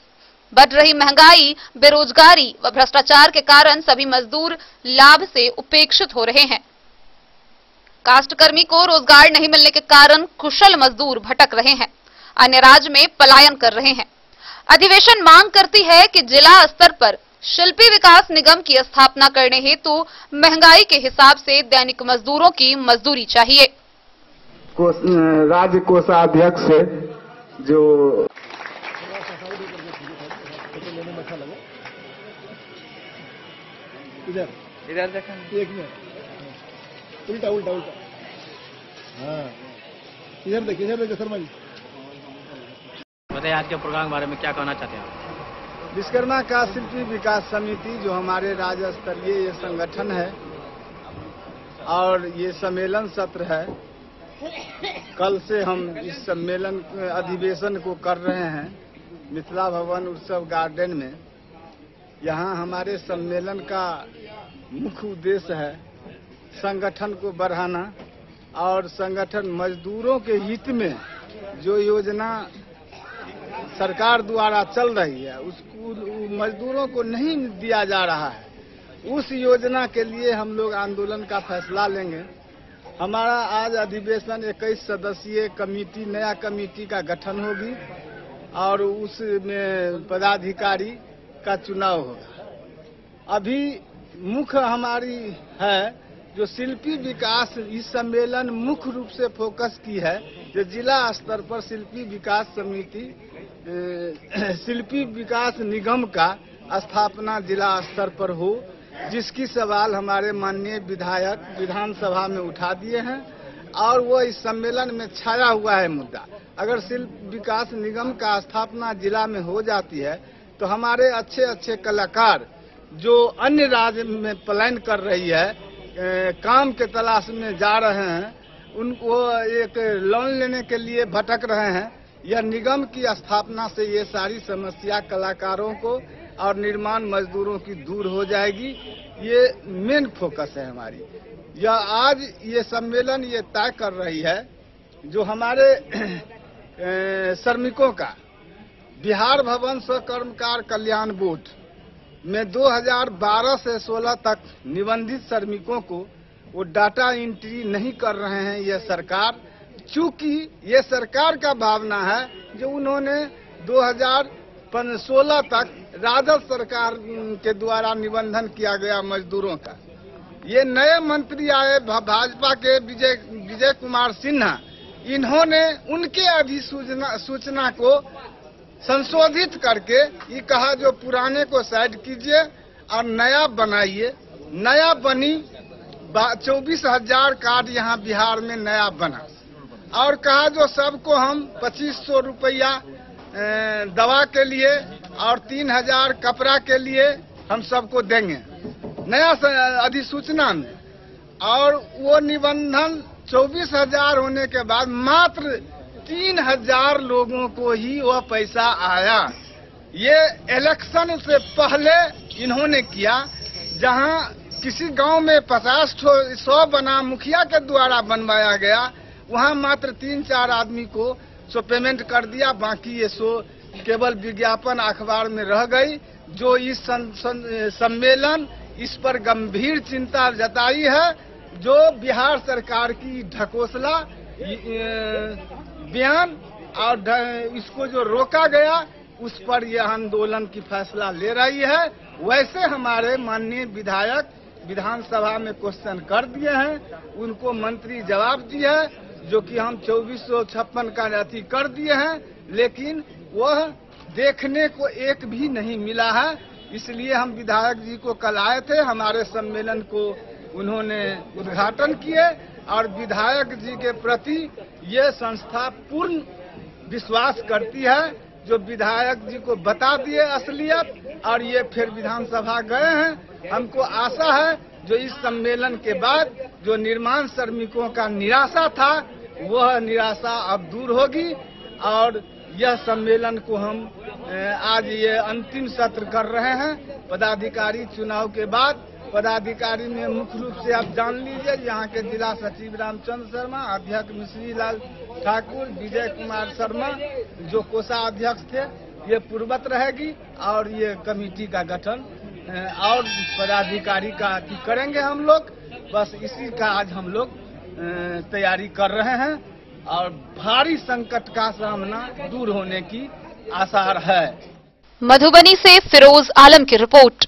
बढ़ रही महंगाई, बेरोजगारी व भ्रष्टाचार के कारण सभी मजदूर लाभ से उपेक्षित हो रहे हैं। काष्ठकर्मी को रोजगार नहीं मिलने के कारण कुशल मजदूर भटक रहे हैं, अन्य राज्य में पलायन कर रहे हैं। अधिवेशन मांग करती है कि जिला स्तर पर शिल्पी विकास निगम की स्थापना करने हेतु महंगाई के हिसाब से दैनिक मजदूरों की मजदूरी चाहिए। राज्य कोषाध्यक्ष से जो इधर देखें, एक मिनट, उल्टा उल्टा उल्टा, हाँ इधर देखिए शर्मा जी। बताइए आज के प्रोग्राम के बारे में क्या कहना चाहते हैं आप? विश्वकर्मा का शिल्पी विकास समिति जो हमारे राज्य स्तरीय ये संगठन है और ये सम्मेलन सत्र है। कल से हम इस सम्मेलन अधिवेशन को कर रहे हैं। मिथिला भवन उत्सव गार्डन में। यहाँ हमारे सम्मेलन का मुख्य उद्देश्य है संगठन को बढ़ाना और संगठन मजदूरों के हित में जो योजना सरकार द्वारा चल रही है उसको मजदूरों को नहीं दिया जा रहा है, उस योजना के लिए हम लोग आंदोलन का फैसला लेंगे। हमारा आज अधिवेशन 21 सदस्यीय कमेटी, नया कमेटी का गठन होगी और उसमें पदाधिकारी का चुनाव होगा। अभी मुख्य हमारी है जो शिल्पी विकास, इस सम्मेलन मुख्य रूप से फोकस की है जो जिला स्तर पर शिल्पी विकास समिति, शिल्पी विकास निगम का स्थापना जिला स्तर पर हो, जिसकी सवाल हमारे माननीय विधायक विधानसभा में उठा दिए हैं और वो इस सम्मेलन में छाया हुआ है मुद्दा। अगर शिल्प विकास निगम का स्थापना जिला में हो जाती है तो हमारे अच्छे अच्छे कलाकार जो अन्य राज्य में प्लान कर रही है, काम के तलाश में जा रहे हैं, उनको एक लोन लेने के लिए भटक रहे हैं। यह निगम की स्थापना से ये सारी समस्या कलाकारों को और निर्माण मजदूरों की दूर हो जाएगी। ये मेन फोकस है हमारी। यह आज ये सम्मेलन ये तय कर रही है जो हमारे श्रमिकों का बिहार भवन स्वकर्मकार कल्याण बोर्ड में 2012 से 16 तक निबंधित श्रमिकों को वो डाटा एंट्री नहीं कर रहे हैं ये सरकार, चूंकि ये सरकार का भावना है जो उन्होंने 2016 तक राजद सरकार के द्वारा निबंधन किया गया मजदूरों का। ये नए मंत्री आए भाजपा के विजय कुमार सिन्हा, इन्होंने उनके अधिसूचना को संशोधित करके ये कहा जो पुराने को साइड कीजिए और नया बनाइए। नया बनी 24,000 कार्ड यहाँ बिहार में नया बना और कहा जो सबको हम 2500 रुपया दवा के लिए और 3,000 कपड़ा के लिए हम सबको देंगे नया अधिसूचना में। और वो निबंधन 24,000 होने के बाद मात्र 3,000 लोगों को ही वह पैसा आया। ये इलेक्शन से पहले इन्होंने किया, जहां किसी गांव में 50-100 बना मुखिया के द्वारा बनवाया गया, वहां मात्र 3-4 आदमी को सो पेमेंट कर दिया, बाकी ये सो केवल विज्ञापन अखबार में रह गई। जो इस सम्मेलन इस पर गंभीर चिंता जताई है, जो बिहार सरकार की ढकोसला बयान और इसको जो रोका गया उस पर यह आंदोलन की फैसला ले रही है। वैसे हमारे माननीय विधायक विधानसभा में क्वेश्चन कर दिए हैं, उनको मंत्री जवाब दिए है जो कि हम 2456 का अथी कर दिए हैं, लेकिन वह देखने को एक भी नहीं मिला है। इसलिए हम विधायक जी को कल आए थे, हमारे सम्मेलन को उन्होंने उद्घाटन किए और विधायक जी के प्रति ये संस्था पूर्ण विश्वास करती है, जो विधायक जी को बता दिए असलियत और ये फिर विधानसभा गए हैं। हमको आशा है जो इस सम्मेलन के बाद जो निर्माण श्रमिकों का निराशा था वह निराशा अब दूर होगी और यह सम्मेलन को हम आज ये अंतिम सत्र कर रहे हैं। पदाधिकारी चुनाव के बाद पदाधिकारी में मुख्य रूप से आप जान लीजिए, यहाँ के जिला सचिव रामचंद्र शर्मा, अध्यक्ष मिश्री लाल ठाकुर, विजय कुमार शर्मा जो कोषाध्यक्ष थे, ये पूर्वत रहेगी और ये कमेटी का गठन और पदाधिकारी का करेंगे हम लोग। बस इसी का आज हम लोग तैयारी कर रहे हैं और भारी संकट का सामना दूर होने की आसार है। मधुबनी से फिरोज आलम की रिपोर्ट।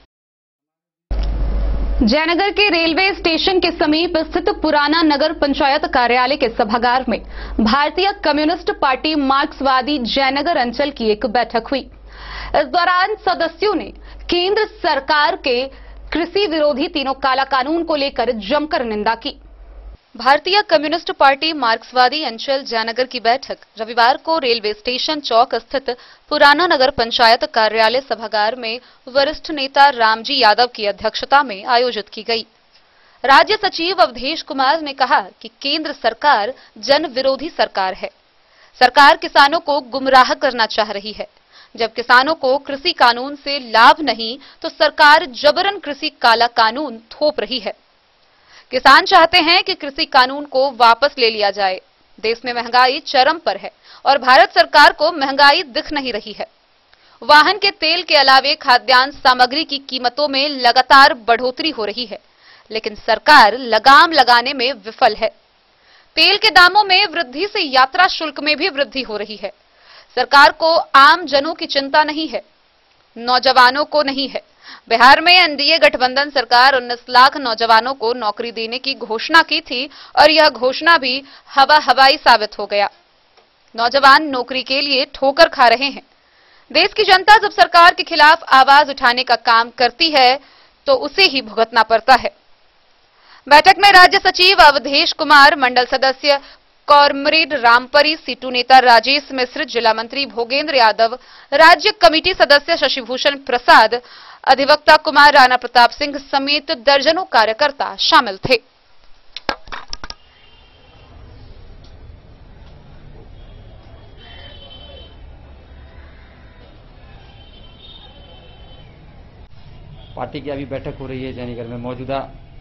जयनगर के रेलवे स्टेशन के समीप स्थित पुराना नगर पंचायत कार्यालय के सभागार में भारतीय कम्युनिस्ट पार्टी मार्क्सवादी जयनगर अंचल की एक बैठक हुई। इस दौरान सदस्यों ने केंद्र सरकार के कृषि विरोधी तीनों काला कानून को लेकर जमकर निंदा की। भारतीय कम्युनिस्ट पार्टी मार्क्सवादी अंचल जयनगर की बैठक रविवार को रेलवे स्टेशन चौक स्थित पुराना नगर पंचायत कार्यालय सभागार में वरिष्ठ नेता रामजी यादव की अध्यक्षता में आयोजित की गई। राज्य सचिव अवधेश कुमार ने कहा कि केंद्र सरकार जन विरोधी सरकार है। सरकार किसानों को गुमराह करना चाह रही है। जब किसानों को कृषि कानून से लाभ नहीं तो सरकार जबरन कृषि काला कानून थोप रही है। किसान चाहते हैं कि कृषि कानून को वापस ले लिया जाए। देश में महंगाई चरम पर है और भारत सरकार को महंगाई दिख नहीं रही है। वाहन के तेल के अलावे खाद्यान्न सामग्री की कीमतों में लगातार बढ़ोतरी हो रही है, लेकिन सरकार लगाम लगाने में विफल है। तेल के दामों में वृद्धि से यात्रा शुल्क में भी वृद्धि हो रही है। सरकार को आम जनों की चिंता नहीं है, नौजवानों को नहीं है। बिहार में एनडीए गठबंधन सरकार 19 लाख नौजवानों को नौकरी देने की घोषणा की थी और यह घोषणा भी हवाई साबित हो गया। नौजवान नौकरी के लिए ठोकर खा रहे हैं। देश की जनता जब सरकार के खिलाफ आवाज उठाने का काम करती है तो उसे ही भुगतना पड़ता है। बैठक में राज्य सचिव अवधेश कुमार, मंडल सदस्य कॉमरेड रामपरी, सीटू नेता राजेश मिश्र, जिला मंत्री भोगेंद्र यादव, राज्य कमेटी सदस्य शशिभूषण प्रसाद, अधिवक्ता कुमार राणा प्रताप सिंह समेत दर्जनों कार्यकर्ता शामिल थे। पार्टी की अभी बैठक हो रही है जयनगर में। मौजूदा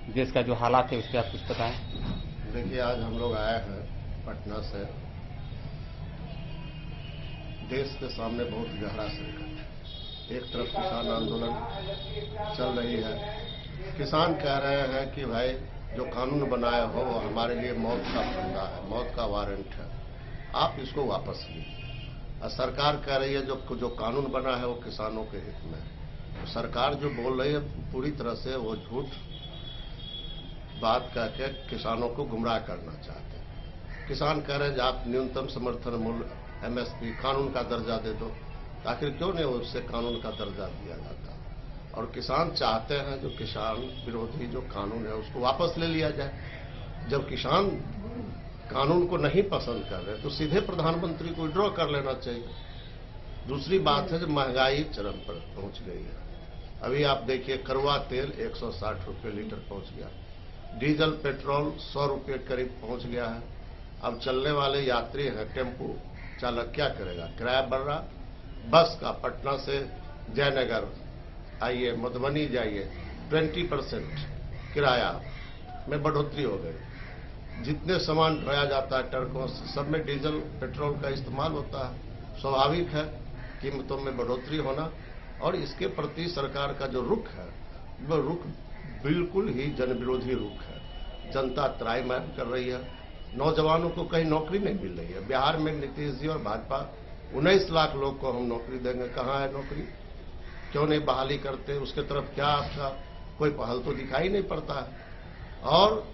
देश का जो हालात है उस पर आप कुछ बताएं। देखिए, आज हम लोग आए हैं पटना से। देश के सामने बहुत गहरा संकट। एक तरफ किसान आंदोलन चल रही है। किसान कह रहे हैं कि भाई जो कानून बनाया हो वो हमारे लिए मौत का फंदा है, मौत का वारंट है, आप इसको वापस लीजिए। और सरकार कह रही है जो कानून बना है वो किसानों के हित में है। तो सरकार जो बोल रही है पूरी तरह से वो झूठ बात कह के किसानों को गुमराह करना चाहते हैं। किसान कह रहे हैं आप न्यूनतम समर्थन मूल्य एमएसपी कानून का दर्जा दे दो। आखिर क्यों नहीं उससे कानून का दर्जा दिया जाता? और किसान चाहते हैं जो किसान विरोधी जो कानून है उसको वापस ले लिया जाए। जब किसान कानून को नहीं पसंद कर रहे तो सीधे प्रधानमंत्री को विड्रॉ कर लेना चाहिए। दूसरी बात है जो महंगाई चरम पर पहुंच गई है। अभी आप देखिए, कड़वा तेल 160 रुपये लीटर पहुंच गया, डीजल पेट्रोल 100 रुपये करीब पहुंच गया है। अब चलने वाले यात्री हैं, टेम्पो चालक क्या करेगा? किराया बढ़ रहा। बस का पटना से जयनगर आइए, मधुबनी जाइए, 20% किराया में बढ़ोतरी हो गई। जितने सामान ढोया जाता है ट्रकों से सब में डीजल पेट्रोल का इस्तेमाल होता है। स्वाभाविक है कीमतों में बढ़ोतरी होना। और इसके प्रति सरकार का जो रुख है वो रुख बिल्कुल ही जनविरोधी रुख है। जनता त्राहिमाम कर रही है। नौजवानों को कहीं नौकरी नहीं मिल रही है। बिहार में नीतीश जी और भाजपा 19 लाख लोग को हम नौकरी देंगे, कहाँ है नौकरी? क्यों नहीं बहाली करते? उसके तरफ क्या आपका कोई पहल तो दिखाई नहीं पड़ता है। और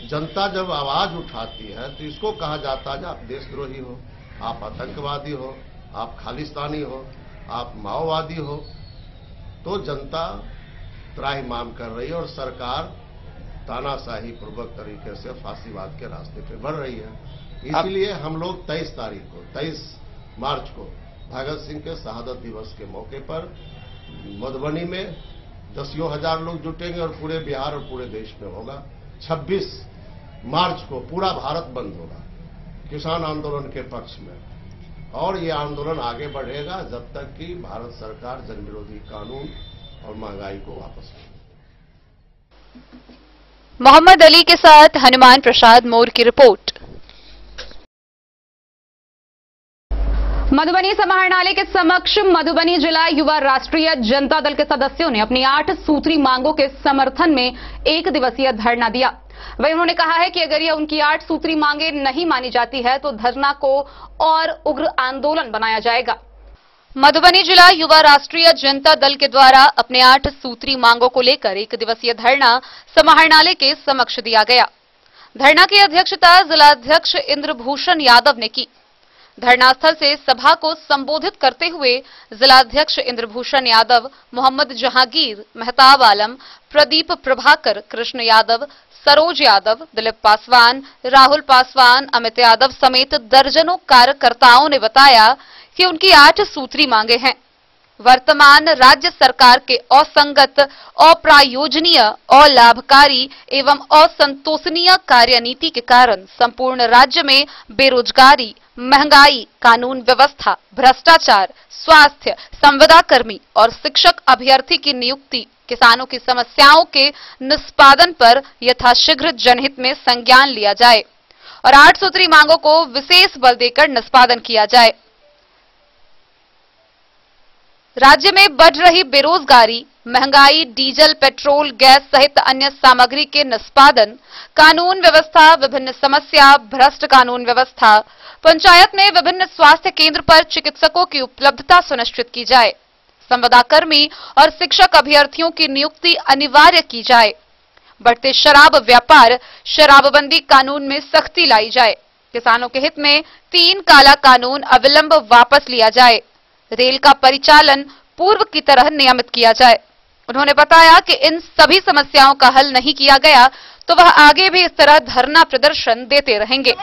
जनता जब आवाज उठाती है तो इसको कहा जाता है आप देशद्रोही हो, आप आतंकवादी हो, आप खालिस्तानी हो, आप माओवादी हो। तो जनता त्राहिमाम कर रही है और सरकार तानाशाही पूर्वक तरीके से फांसीवाद के रास्ते पे बढ़ रही है। इसीलिए हम लोग 23 मार्च को भगत सिंह के शहादत दिवस के मौके पर मधुबनी में 10,000 लोग जुटेंगे और पूरे बिहार और पूरे देश में होगा। 26 मार्च को पूरा भारत बंद होगा किसान आंदोलन के पक्ष में। और ये आंदोलन आगे बढ़ेगा जब तक कि भारत सरकार जनविरोधी कानून और महंगाई को वापस ले। मोहम्मद अली के साथ हनुमान प्रसाद मोर की रिपोर्ट। मधुबनी समाहरणालय के समक्ष मधुबनी जिला युवा राष्ट्रीय जनता दल के सदस्यों ने अपनी 8 सूत्री मांगों के समर्थन में 1 दिवसीय धरना दिया। वहीं उन्होंने कहा है कि अगर यह उनकी 8 सूत्री मांगे नहीं मानी जाती है तो धरना को और उग्र आंदोलन बनाया जाएगा। मधुबनी जिला युवा राष्ट्रीय जनता दल के द्वारा अपने 8 सूत्री मांगों को लेकर 1 दिवसीय धरना समाहरणालय के समक्ष दिया गया। धरना की अध्यक्षता जिलाध्यक्ष इंद्रभूषण यादव ने की। धरनास्थल से सभा को संबोधित करते हुए जिलाध्यक्ष इंद्रभूषण यादव, मोहम्मद जहांगीर, मेहताब आलम, प्रदीप प्रभाकर, कृष्ण यादव, सरोज यादव, दिलीप पासवान, राहुल पासवान, अमित यादव समेत दर्जनों कार्यकर्ताओं ने बताया कि उनकी 8 सूत्री मांगे हैं। वर्तमान राज्य सरकार के असंगत, अप्रायोजनीय, अलाभकारी एवं असंतोषनीय कार्यनीति के कारण संपूर्ण राज्य में बेरोजगारी, महंगाई, कानून व्यवस्था, भ्रष्टाचार, स्वास्थ्य, संविदा कर्मी और शिक्षक अभ्यर्थी की नियुक्ति, किसानों की समस्याओं के निष्पादन पर यथाशीघ्र जनहित में संज्ञान लिया जाए और 8 सूत्री मांगों को विशेष बल देकर निष्पादन किया जाए। राज्य में बढ़ रही बेरोजगारी, महंगाई, डीजल, पेट्रोल, गैस सहित अन्य सामग्री के निष्पादन, कानून व्यवस्था, विभिन्न समस्या, भ्रष्ट कानून व्यवस्था, पंचायत में विभिन्न स्वास्थ्य केंद्र पर चिकित्सकों की उपलब्धता सुनिश्चित की जाए, संविदा कर्मी और शिक्षक अभ्यर्थियों की नियुक्ति अनिवार्य की जाए, बढ़ते शराब व्यापार, शराबबंदी कानून में सख्ती लाई जाए, किसानों के हित में 3 काला कानून अविलंब वापस लिया जाए, रेल का परिचालन पूर्व की तरह नियमित किया जाए। उन्होंने बताया कि इन सभी समस्याओं का हल नहीं किया गया तो वह आगे भी इस तरह धरना प्रदर्शन देते रहेंगे।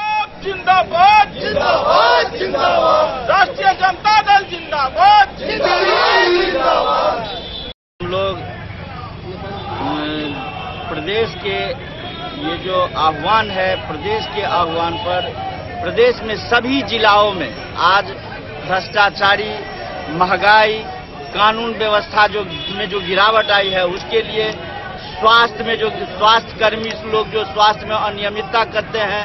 जिंदाबाद जिंदाबाद जिंदाबाद, राष्ट्रीय जनता दल जिंदाबाद जिंदाबाद। हम लोग प्रदेश के ये जो आह्वान है, प्रदेश के आह्वान पर प्रदेश में सभी जिलाओं में आज भ्रष्टाचारी, महंगाई, कानून व्यवस्था में जो गिरावट आई है, उसके लिए स्वास्थ्य में जो स्वास्थ्य कर्मी लोग जो स्वास्थ्य में अनियमितता करते हैं,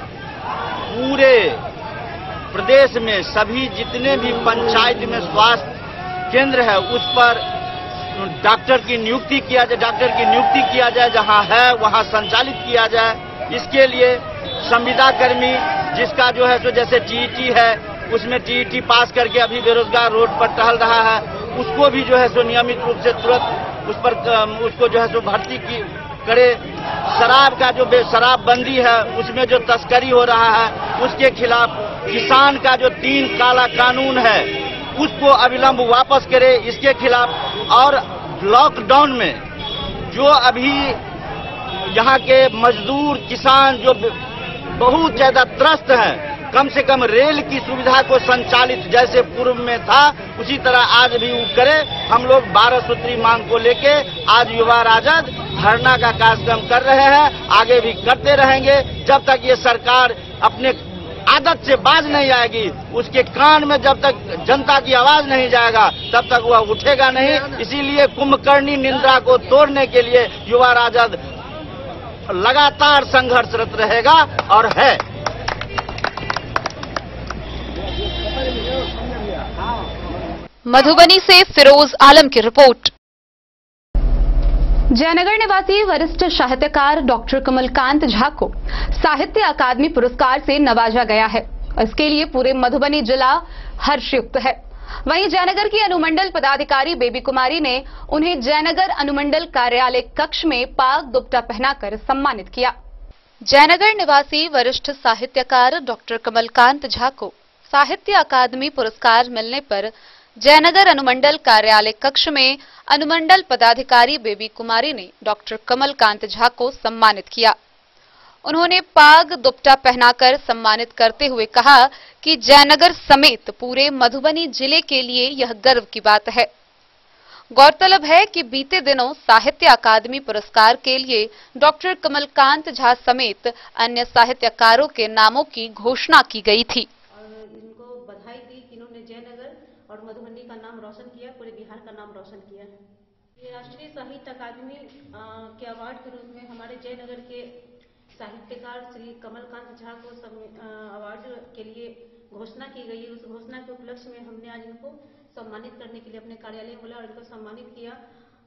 पूरे प्रदेश में सभी जितने भी पंचायत में स्वास्थ्य केंद्र है उस पर डॉक्टर की नियुक्ति किया जाए, जहां है वहां संचालित किया जाए। इसके लिए संविदा कर्मी जिसका जो है सो जैसे टीईटी है, उसमें टीईटी पास करके अभी बेरोजगार रोड पर टहल रहा है, उसको भी जो है सो नियमित रूप से तुरंत उस पर उसको जो है सो भर्ती करे। शराब का जो शराबबंदी है उसमें जो तस्करी हो रहा है उसके खिलाफ किसान का जो 3 काला कानून है उसको अविलंब वापस करे, इसके खिलाफ। और लॉकडाउन में जो अभी यहाँ के मजदूर किसान जो बहुत ज्यादा त्रस्त हैं, कम से कम रेल की सुविधा को संचालित जैसे पूर्व में था उसी तरह आज भी वो करे। हम लोग 12 सूत्री मांग को लेके आज युवा राजद धरना का कार्यक्रम कर रहे हैं, आगे भी करते रहेंगे जब तक ये सरकार अपने आदत से बाज नहीं आएगी, उसके कान में जब तक जनता की आवाज नहीं जाएगा तब तक वह उठेगा नहीं। इसीलिए कुंभकर्णी निंदा को तोड़ने के लिए युवा राजद लगातार संघर्षरत रहेगा और है। मधुबनी से फिरोज आलम की रिपोर्ट। जयनगर निवासी वरिष्ठ साहित्यकार डॉक्टर कमलकांत झा को साहित्य अकादमी पुरस्कार से नवाजा गया है। इसके लिए पूरे मधुबनी जिला हर्षयुक्त है। वहीं जयनगर की अनुमंडल पदाधिकारी बेबी कुमारी ने उन्हें जयनगर अनुमंडल कार्यालय कक्ष में पाग दुपट्टा पहनाकर सम्मानित किया। जयनगर निवासी वरिष्ठ साहित्यकार डॉक्टर कमलकांत झा को साहित्य अकादमी पुरस्कार मिलने पर जयनगर अनुमंडल कार्यालय कक्ष में अनुमंडल पदाधिकारी बेबी कुमारी ने डॉक्टर कमलकांत झा को सम्मानित किया। उन्होंने पाग दुपट्टा पहनाकर सम्मानित करते हुए कहा कि जयनगर समेत पूरे मधुबनी जिले के लिए यह गर्व की बात है। गौरतलब है कि बीते दिनों साहित्य अकादमी पुरस्कार के लिए डॉक्टर कमलकांत झा समेत अन्य साहित्यकारों के नामों की घोषणा की गई थी। इनको बधाई दी कि इन्होंने जयनगर और मधुबनी का नाम रोशन किया, पूरे बिहार का नाम रोशन किया। ये राष्ट्रीय साहित्य अकादमी के अवार्ड के रूप में हमारे जयनगर के साहित्यकार श्री कमलकांत झा को अवार्ड के लिए घोषणा की गई। उस घोषणा के उपलक्ष्य में हमने आज इनको सम्मानित करने के लिए अपने कार्यालय बुलाया और इनको सम्मानित किया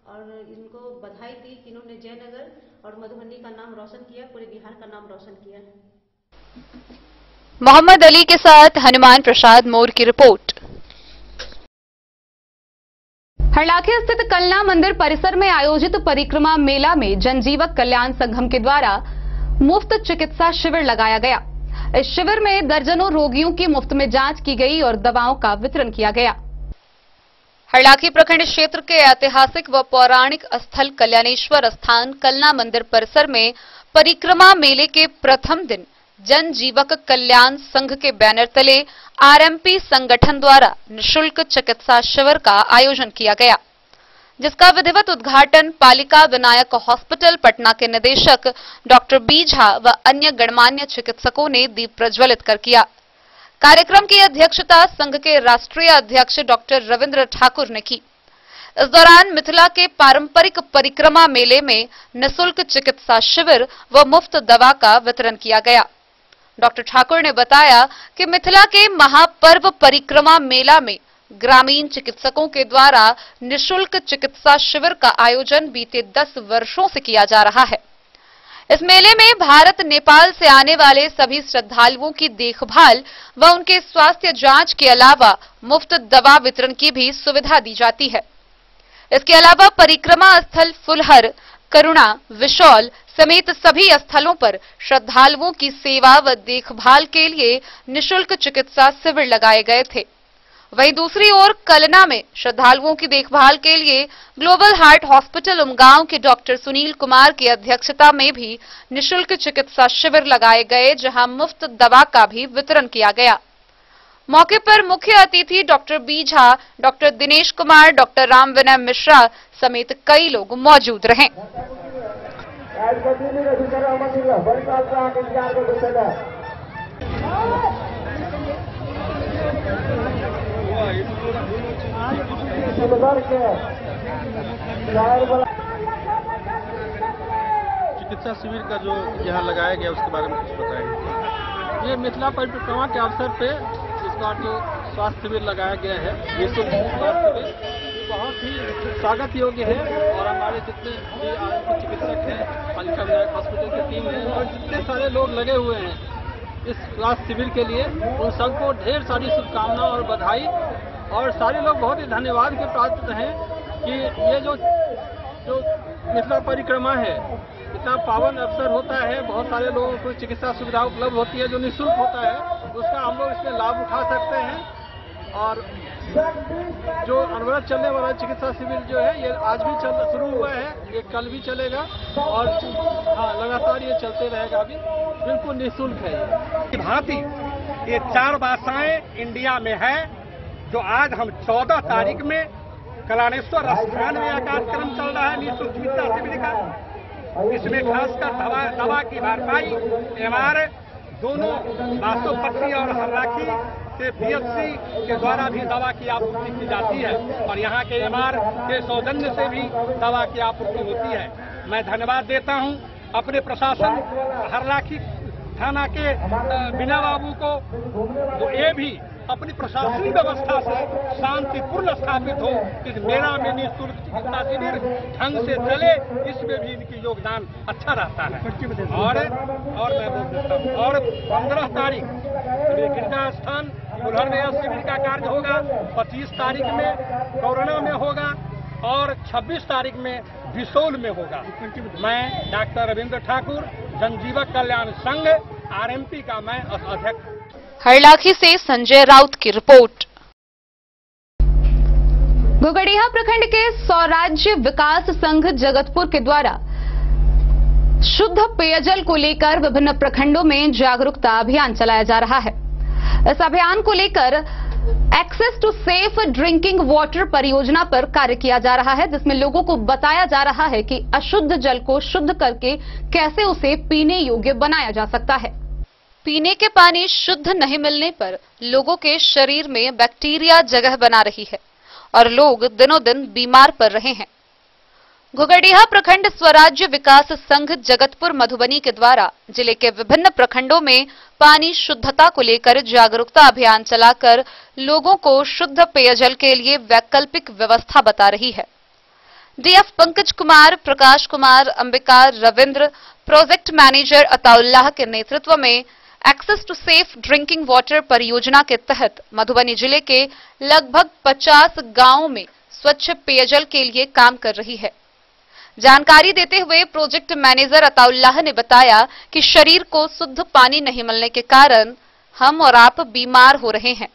और इनको बधाई दी कि इन्होंने जयनगर और मधुबनी का नाम रोशन किया, पूरे बिहार का नाम रोशन किया। मोहम्मद अली के साथ हनुमान प्रसाद मोर की रिपोर्ट। हरलाखे स्थित कलना मंदिर परिसर में आयोजित परिक्रमा मेला में जनजीवक कल्याण संगम के द्वारा मुफ्त चिकित्सा शिविर लगाया गया। इस शिविर में दर्जनों रोगियों की मुफ्त में जांच की गई और दवाओं का वितरण किया गया। हरलाखी प्रखंड क्षेत्र के ऐतिहासिक व पौराणिक स्थल कल्याणेश्वर स्थान कलना मंदिर परिसर में परिक्रमा मेले के प्रथम दिन जनजीवक कल्याण संघ के बैनर तले आरएमपी संगठन द्वारा निःशुल्क चिकित्सा शिविर का आयोजन किया गया, जिसका विधिवत उद्घाटन पालिका विनायक हॉस्पिटल पटना के निदेशक डॉक्टर बी झा व अन्य गणमान्य चिकित्सकों ने दीप प्रज्वलित कर किया। कार्यक्रम की अध्यक्षता संघ के राष्ट्रीय अध्यक्ष डॉक्टर रविंद्र ठाकुर ने की। इस दौरान मिथिला के पारंपरिक परिक्रमा मेले में निःशुल्क चिकित्सा शिविर व मुफ्त दवा का वितरण किया गया। डॉक्टर ठाकुर ने बताया कि मिथिला के महापर्व परिक्रमा मेला में ग्रामीण चिकित्सकों के द्वारा निःशुल्क चिकित्सा शिविर का आयोजन बीते 10 वर्षों से किया जा रहा है। इस मेले में भारत नेपाल से आने वाले सभी श्रद्धालुओं की देखभाल व उनके स्वास्थ्य जांच के अलावा मुफ्त दवा वितरण की भी सुविधा दी जाती है। इसके अलावा परिक्रमा स्थल फुलहर, करुणा, विशौल समेत सभी स्थलों पर श्रद्धालुओं की सेवा व देखभाल के लिए निःशुल्क चिकित्सा शिविर लगाए गए थे। वहीं दूसरी ओर कलना में श्रद्धालुओं की देखभाल के लिए ग्लोबल हार्ट हॉस्पिटल उमगांव के डॉक्टर सुनील कुमार की अध्यक्षता में भी निःशुल्क चिकित्सा शिविर लगाए गए, जहां मुफ्त दवा का भी वितरण किया गया। मौके पर मुख्य अतिथि doctor B Jha, doctor Dinesh Kumar, doctor Ram Vinay Mishra समेत कई लोग मौजूद रहे। चिकित्सा शिविर का जो यहाँ लगाया गया उसके बारे में कुछ बताएंगे। ये मिथिला परिक्रमा के अवसर पे इस बार जो स्वास्थ्य शिविर लगाया गया है, निःशुल्क स्वास्थ्य शिविर, बहुत ही स्वागत योग्य है। और हमारे जितने भी चिकित्सक हैं, पालिका विधायक हॉस्पिटल की टीम है और जितने सारे लोग लगे हुए हैं इस स्वास्थ्य शिविर के लिए, उन सबको ढेर सारी शुभकामनाएं और बधाई। और सारे लोग बहुत ही धन्यवाद के पात्र हैं कि ये जो मिथिला परिक्रमा है, इतना पावन अवसर होता है, बहुत सारे लोगों को चिकित्सा सुविधा उपलब्ध होती है जो निःशुल्क होता है, उसका हम लोग इसमें लाभ उठा सकते हैं। और जो अनवरत चलने वाला चिकित्सा शिविर जो है ये आज भी शुरू हुआ है, ये कल भी चलेगा और हाँ लगातार ये चलते रहेगा। अभी बिल्कुल निःशुल्क है। भांति ये 4 भाषाएं इंडिया में है, जो आज हम 14 तारीख में कलानेश्वर स्थान में यह कार्यक्रम चल रहा है निःशुल्क चिकित्सा शिविर का। इसमें खासकर दवा की भरपाई एमआर दोनों बासोपट्टी और हर्राखी से बीएससी के द्वारा भी दवा की आपूर्ति की जाती है और यहाँ के एमआर के सौजन्य से भी दवा की आपूर्ति होती है। मैं धन्यवाद देता हूँ अपने प्रशासन हर्राखी थाना के बिना बाबू को, तो ये भी अपनी प्रशासनिक व्यवस्था से शांतिपूर्ण स्थापित हो, इस मेला में निःशुल्क चिकित्सा शिविर ढंग से चले, इसमें भी इनकी योगदान अच्छा रहता है। और मैं बोल देता हूँ, और 15 तारीख गिरजा स्थान फुलहर में शिविर का कार्य होगा, 25 तारीख में कोरोना में होगा और 26 तारीख में विशौल में होगा। मैं डॉक्टर रविंद्र ठाकुर, जनजीवक कल्याण संघ आरएमपी का मैं अध्यक्ष। हरलाखी से संजय राउत की रिपोर्ट। घुघड़िया प्रखंड के स्वराज्य विकास संघ जगतपुर के द्वारा शुद्ध पेयजल को लेकर विभिन्न प्रखंडों में जागरूकता अभियान चलाया जा रहा है। इस अभियान को लेकर access to safe drinking water परियोजना पर कार्य किया जा रहा है, जिसमें लोगों को बताया जा रहा है कि अशुद्ध जल को शुद्ध करके कैसे उसे पीने योग्य बनाया जा सकता है। पीने के पानी शुद्ध नहीं मिलने पर लोगों के शरीर में बैक्टीरिया जगह बना रही है और लोग दिनों दिन बीमार पड़ रहे हैं। घुघड़िया प्रखंड स्वराज्य विकास संघ जगतपुर मधुबनी के द्वारा जिले के विभिन्न प्रखंडों में पानी शुद्धता को लेकर जागरूकता अभियान चलाकर लोगों को शुद्ध पेयजल के लिए वैकल्पिक व्यवस्था बता रही है। DF Pankaj Kumar, Prakash Kumar, Ambika, Ravindra, project manager Ataullah के नेतृत्व में access to safe drinking water परियोजना के तहत मधुबनी जिले के लगभग 50 गांवों में स्वच्छ पेयजल के लिए काम कर रही है। जानकारी देते हुए प्रोजेक्ट मैनेजर अताउल्लाह ने बताया कि शरीर को शुद्ध पानी नहीं मिलने के कारण हम और आप बीमार हो रहे हैं।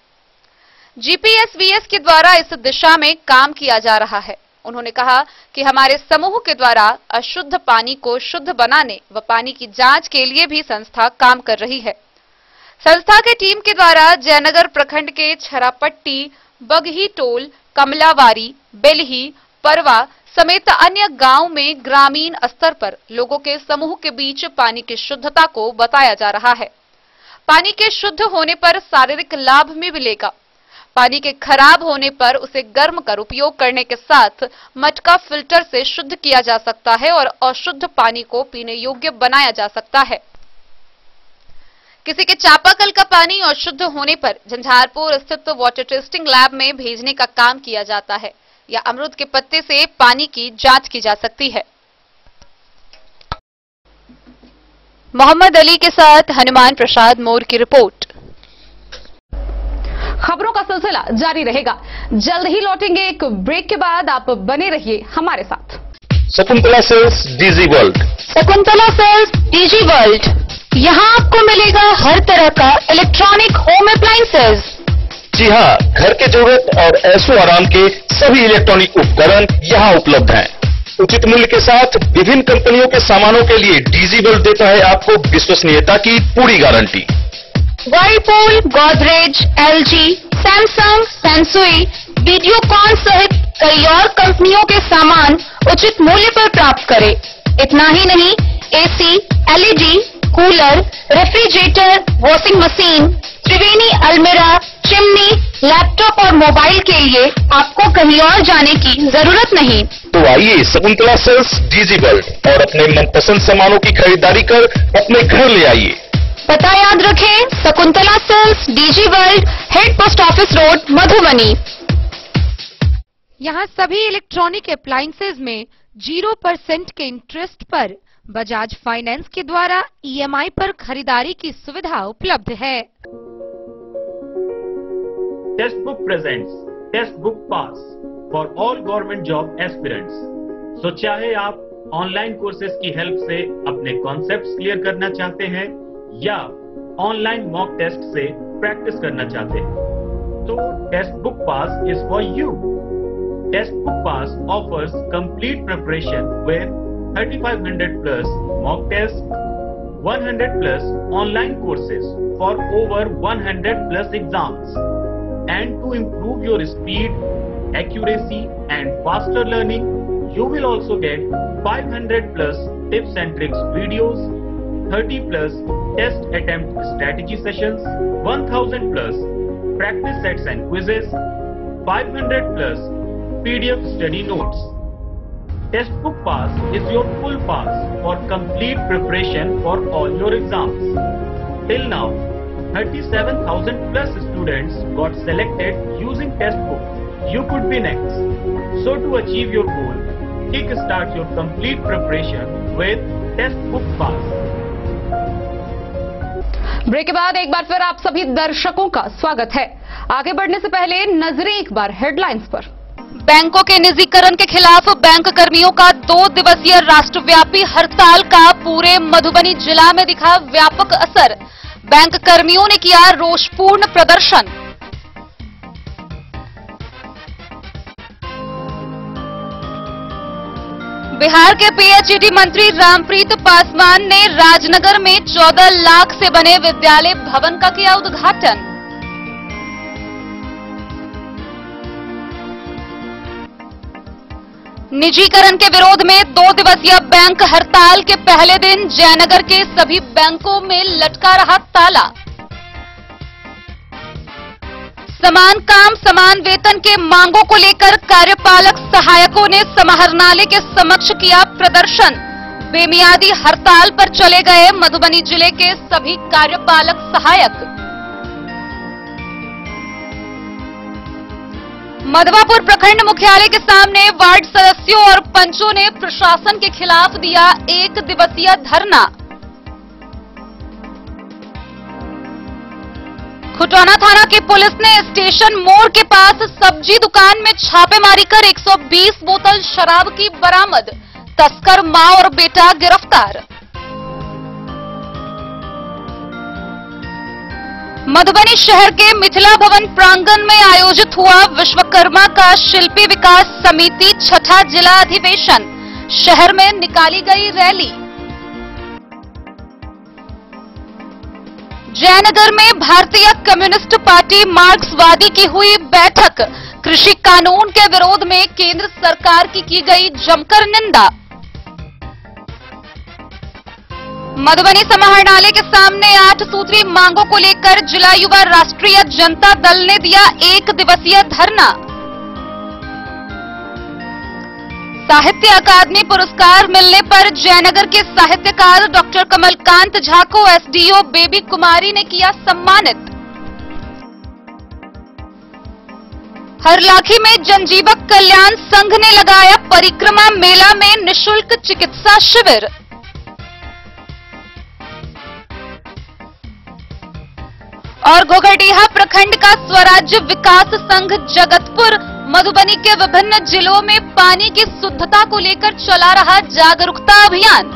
जीपीएसवीएस के द्वारा इस दिशा में काम किया जा रहा है। उन्होंने कहा कि हमारे समूह के द्वारा अशुद्ध पानी को शुद्ध बनाने व पानी की जांच के लिए भी संस्था काम कर रही है। संस्था की टीम के द्वारा जयनगर प्रखंड के छरापट्टी, बगही टोल, कमलावारी, बेलही, परवा समेत अन्य गांव में ग्रामीण स्तर पर लोगों के समूह के बीच पानी की शुद्धता को बताया जा रहा है। पानी के शुद्ध होने पर शारीरिक लाभ भी मिलेगा। पानी के खराब होने पर उसे गर्म कर उपयोग करने के साथ मटका फिल्टर से शुद्ध किया जा सकता है और अशुद्ध पानी को पीने योग्य बनाया जा सकता है। किसी के चापाकल का पानी अशुद्ध होने पर झंझारपुर स्थित वाटर टेस्टिंग लैब में भेजने का काम किया जाता है या अमरूद के पत्ते से पानी की जांच की जा सकती है। मोहम्मद अली के साथ हनुमान प्रसाद मोर की रिपोर्ट। खबरों का सिलसिला जारी रहेगा। जल्द ही लौटेंगे एक ब्रेक के बाद, आप बने रहिए हमारे साथ। Shakuntala sales digi world. Shakuntala sales digi world, यहाँ आपको मिलेगा हर तरह का इलेक्ट्रॉनिक होम अप्लायंसेज। जी हाँ, घर के जरूरत और ऐशो आराम के सभी इलेक्ट्रॉनिक उपकरण यहाँ उपलब्ध हैं। उचित मूल्य के साथ विभिन्न कंपनियों के सामानों के लिए डीजी वर्ल्ड देता है आपको विश्वसनीयता की पूरी guarantee. Whirlpool, Godrej, LG, Samsung, Sansui, Videocon सहित कई और कंपनियों के सामान उचित मूल्य पर प्राप्त करें। इतना ही नहीं, AC, LED, cooler, refrigerator, washing machine, Triveni अलमीरा, चिमनी, लैपटॉप और मोबाइल के लिए आपको कहीं और जाने की जरूरत नहीं। तो आइए शकुंतला सेल्स डीजी वर्ल्ड और अपने मनपसंद सामानों की खरीदारी कर अपने घर ले आइए। पता याद रखें, Shakuntala sales digi world, head post office road, Madhubani. यहाँ सभी इलेक्ट्रॉनिक अप्लायंसेज में 0% के इंटरेस्ट पर बजाज फाइनेंस के द्वारा ईएमआई पर खरीदारी की सुविधा उपलब्ध है। Test book presents test book pass for all government job aspirants. So चाहे आप ऑनलाइन कोर्सेज की हेल्प से अपने कॉन्सेप्ट्स क्लियर करना चाहते हैं या ऑनलाइन मॉक टेस्ट से प्रैक्टिस करना चाहते हैं, तो test book pass is for you. Test book pass offers complete preparation with 3500 plus mock test, 100 plus online courses for over 100 plus exams. And to improve your speed, accuracy and faster learning, you will also get 500 plus tips and tricks videos, 30 plus test attempt strategy sessions, 1000 plus practice sets and quizzes, 500 plus PDF study notes. Test book pass is your full pass for complete preparation for all your exams. Till now, 37,000 plus students got selected using test book. You could be next. So to achieve your goal, kickstart your complete preparation with test book pass. Break के बाद एक बार फिर आप सभी दर्शकों का स्वागत है। आगे बढ़ने से पहले नजरें एक बार हेडलाइंस पर। बैंकों के निजीकरण के खिलाफ बैंक कर्मियों का 2 दिवसीय राष्ट्रव्यापी हड़ताल का पूरे मधुबनी जिला में दिखा व्यापक असर। बैंक कर्मियों ने किया रोषपूर्ण प्रदर्शन। बिहार के पीएचईडी मंत्री रामप्रीत पासवान ने राजनगर में 14 लाख से बने विद्यालय भवन का किया उद्घाटन। निजीकरण के विरोध में 2 दिवसीय बैंक हड़ताल के पहले दिन जयनगर के सभी बैंकों में लटका रहा ताला। समान काम समान वेतन के मांगों को लेकर कार्यपालक सहायकों ने समाहरणालय के समक्ष किया प्रदर्शन। बेमियादी हड़ताल पर चले गए मधुबनी जिले के सभी कार्यपालक सहायक। मधवापुर प्रखंड मुख्यालय के सामने वार्ड सदस्यों और पंचों ने प्रशासन के खिलाफ दिया 1 दिवसीय धरना। खुटौना थाना की पुलिस ने स्टेशन मोड़ के पास सब्जी दुकान में छापेमारी कर 120 बोतल शराब की बरामद। तस्कर मां और बेटा गिरफ्तार। मधुबनी शहर के मिथिला भवन प्रांगण में आयोजित हुआ विश्वकर्मा का शिल्पी विकास समिति छठा जिला अधिवेशन। शहर में निकाली गई रैली। जयनगर में भारतीय कम्युनिस्ट पार्टी मार्क्सवादी की हुई बैठक। कृषि कानून के विरोध में केंद्र सरकार की गई जमकर निंदा। मधुबनी समाहरणालय के सामने 8 सूत्री मांगों को लेकर जिला युवा राष्ट्रीय जनता दल ने दिया 1 दिवसीय धरना। साहित्य अकादमी पुरस्कार मिलने पर जयनगर के साहित्यकार डॉक्टर कमलकांत झा को एसडीओ बेबी कुमारी ने किया सम्मानित। हरलाखी में जनजीवक कल्याण संघ ने लगाया परिक्रमा मेला में निःशुल्क चिकित्सा शिविर। और घोघरडीहा प्रखंड का स्वराज्य विकास संघ जगतपुर मधुबनी के विभिन्न जिलों में पानी की शुद्धता को लेकर चला रहा जागरूकता अभियान।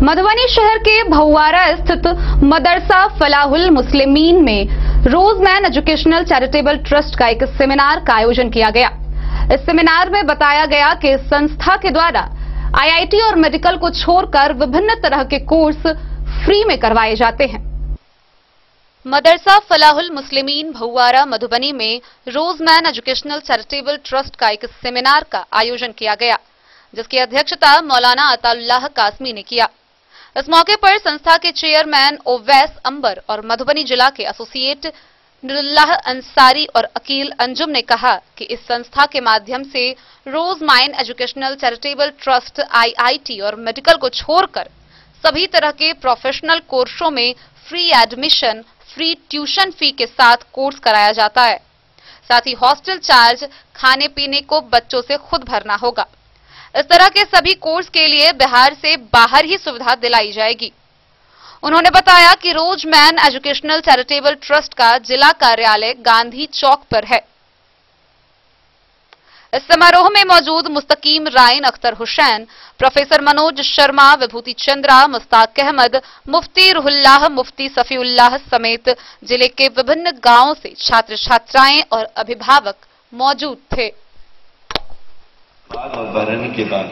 मधुबनी शहर के भौवारा स्थित मदरसा फलाहुल मुस्लिमीन में रोजमैन एजुकेशनल चैरिटेबल ट्रस्ट का एक सेमिनार का आयोजन किया गया। इस सेमिनार में बताया गया कि संस्था के द्वारा आईआईटी और मेडिकल को छोड़कर विभिन्न तरह के कोर्स फ्री में करवाए जाते हैं। मदरसा फलाहुल मुस्लिमीन भौवारा मधुबनी में रोजमैन एजुकेशनल चैरिटेबल ट्रस्ट का एक सेमिनार का आयोजन किया गया, जिसकी अध्यक्षता मौलाना अताउल्लाह कासमी ने किया। इस मौके पर संस्था के चेयरमैन ओवैस अंबर और मधुबनी जिला के एसोसिएट नुरुल्लाह अंसारी और अकील अंजुम ने कहा कि इस संस्था के माध्यम से रोजमैन एजुकेशनल चैरिटेबल ट्रस्ट आईआईटी और मेडिकल को छोड़कर सभी तरह के प्रोफेशनल कोर्सों में free admission, free tuition fee के साथ कोर्स कराया जाता है। साथ ही हॉस्टल चार्ज, खाने पीने को बच्चों से खुद भरना होगा। इस तरह के सभी कोर्स के लिए बिहार से बाहर ही सुविधा दिलाई जाएगी। उन्होंने बताया कि रोजमैन एजुकेशनल चैरिटेबल ट्रस्ट का जिला कार्यालय गांधी चौक पर है। इस समारोह में मौजूद मुस्तकीम रायन अख्तर हुसैन, प्रोफेसर मनोज शर्मा, विभूति चंद्रा, मुस्ताक अहमद, मुफ्ती रुहुल्लाह, मुफ्ती सफीउल्लाह समेत जिले के विभिन्न गांवों से छात्र छात्राएं और अभिभावक मौजूद थे। बढ़ने के बाद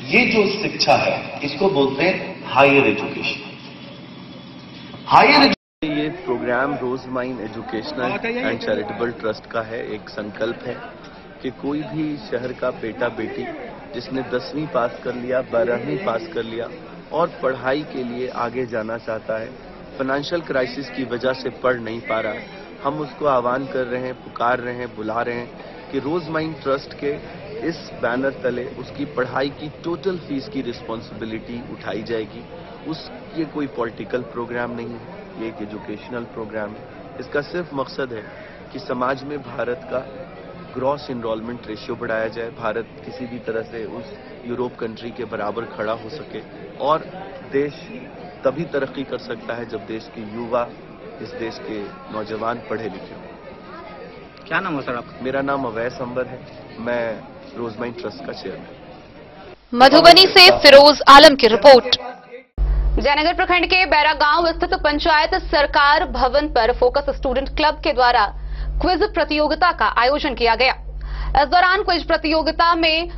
ये जो शिक्षा है इसको बोलते हैं हायर एजुकेशन। ये programme Roseman educational and charitable trust का है। एक संकल्प है कि कोई भी शहर का बेटा बेटी जिसने 10वीं पास कर लिया, 12वीं पास कर लिया और पढ़ाई के लिए आगे जाना चाहता है, फाइनेंशियल क्राइसिस की वजह से पढ़ नहीं पा रहा है, हम उसको आह्वान कर रहे हैं, पुकार रहे हैं, बुला रहे हैं कि रोजमैन ट्रस्ट के इस बैनर तले उसकी पढ़ाई की टोटल फीस की रिस्पॉन्सिबिलिटी उठाई जाएगी। ये कोई पॉलिटिकल प्रोग्राम नहीं है, ये एक एजुकेशनल प्रोग्राम है। इसका सिर्फ मकसद है कि समाज में भारत का ग्रॉस इनरोलमेंट रेशियो बढ़ाया जाए, भारत किसी भी तरह से उस यूरोप कंट्री के बराबर खड़ा हो सके और देश तभी तरक्की कर सकता है जब देश के युवा, इस देश के नौजवान पढ़े लिखे हों। क्या नाम है सर आपका? मेरा नाम अवैस अंबर है, मैं रोजमैन ट्रस्ट का चेयरमैन। मधुबनी से फिरोज आलम की रिपोर्ट। जयनगर प्रखंड के बैरा गांव स्थित पंचायत सरकार भवन पर फोकस स्टूडेंट क्लब के द्वारा क्विज प्रतियोगिता का आयोजन किया गया। इस दौरान क्विज प्रतियोगिता में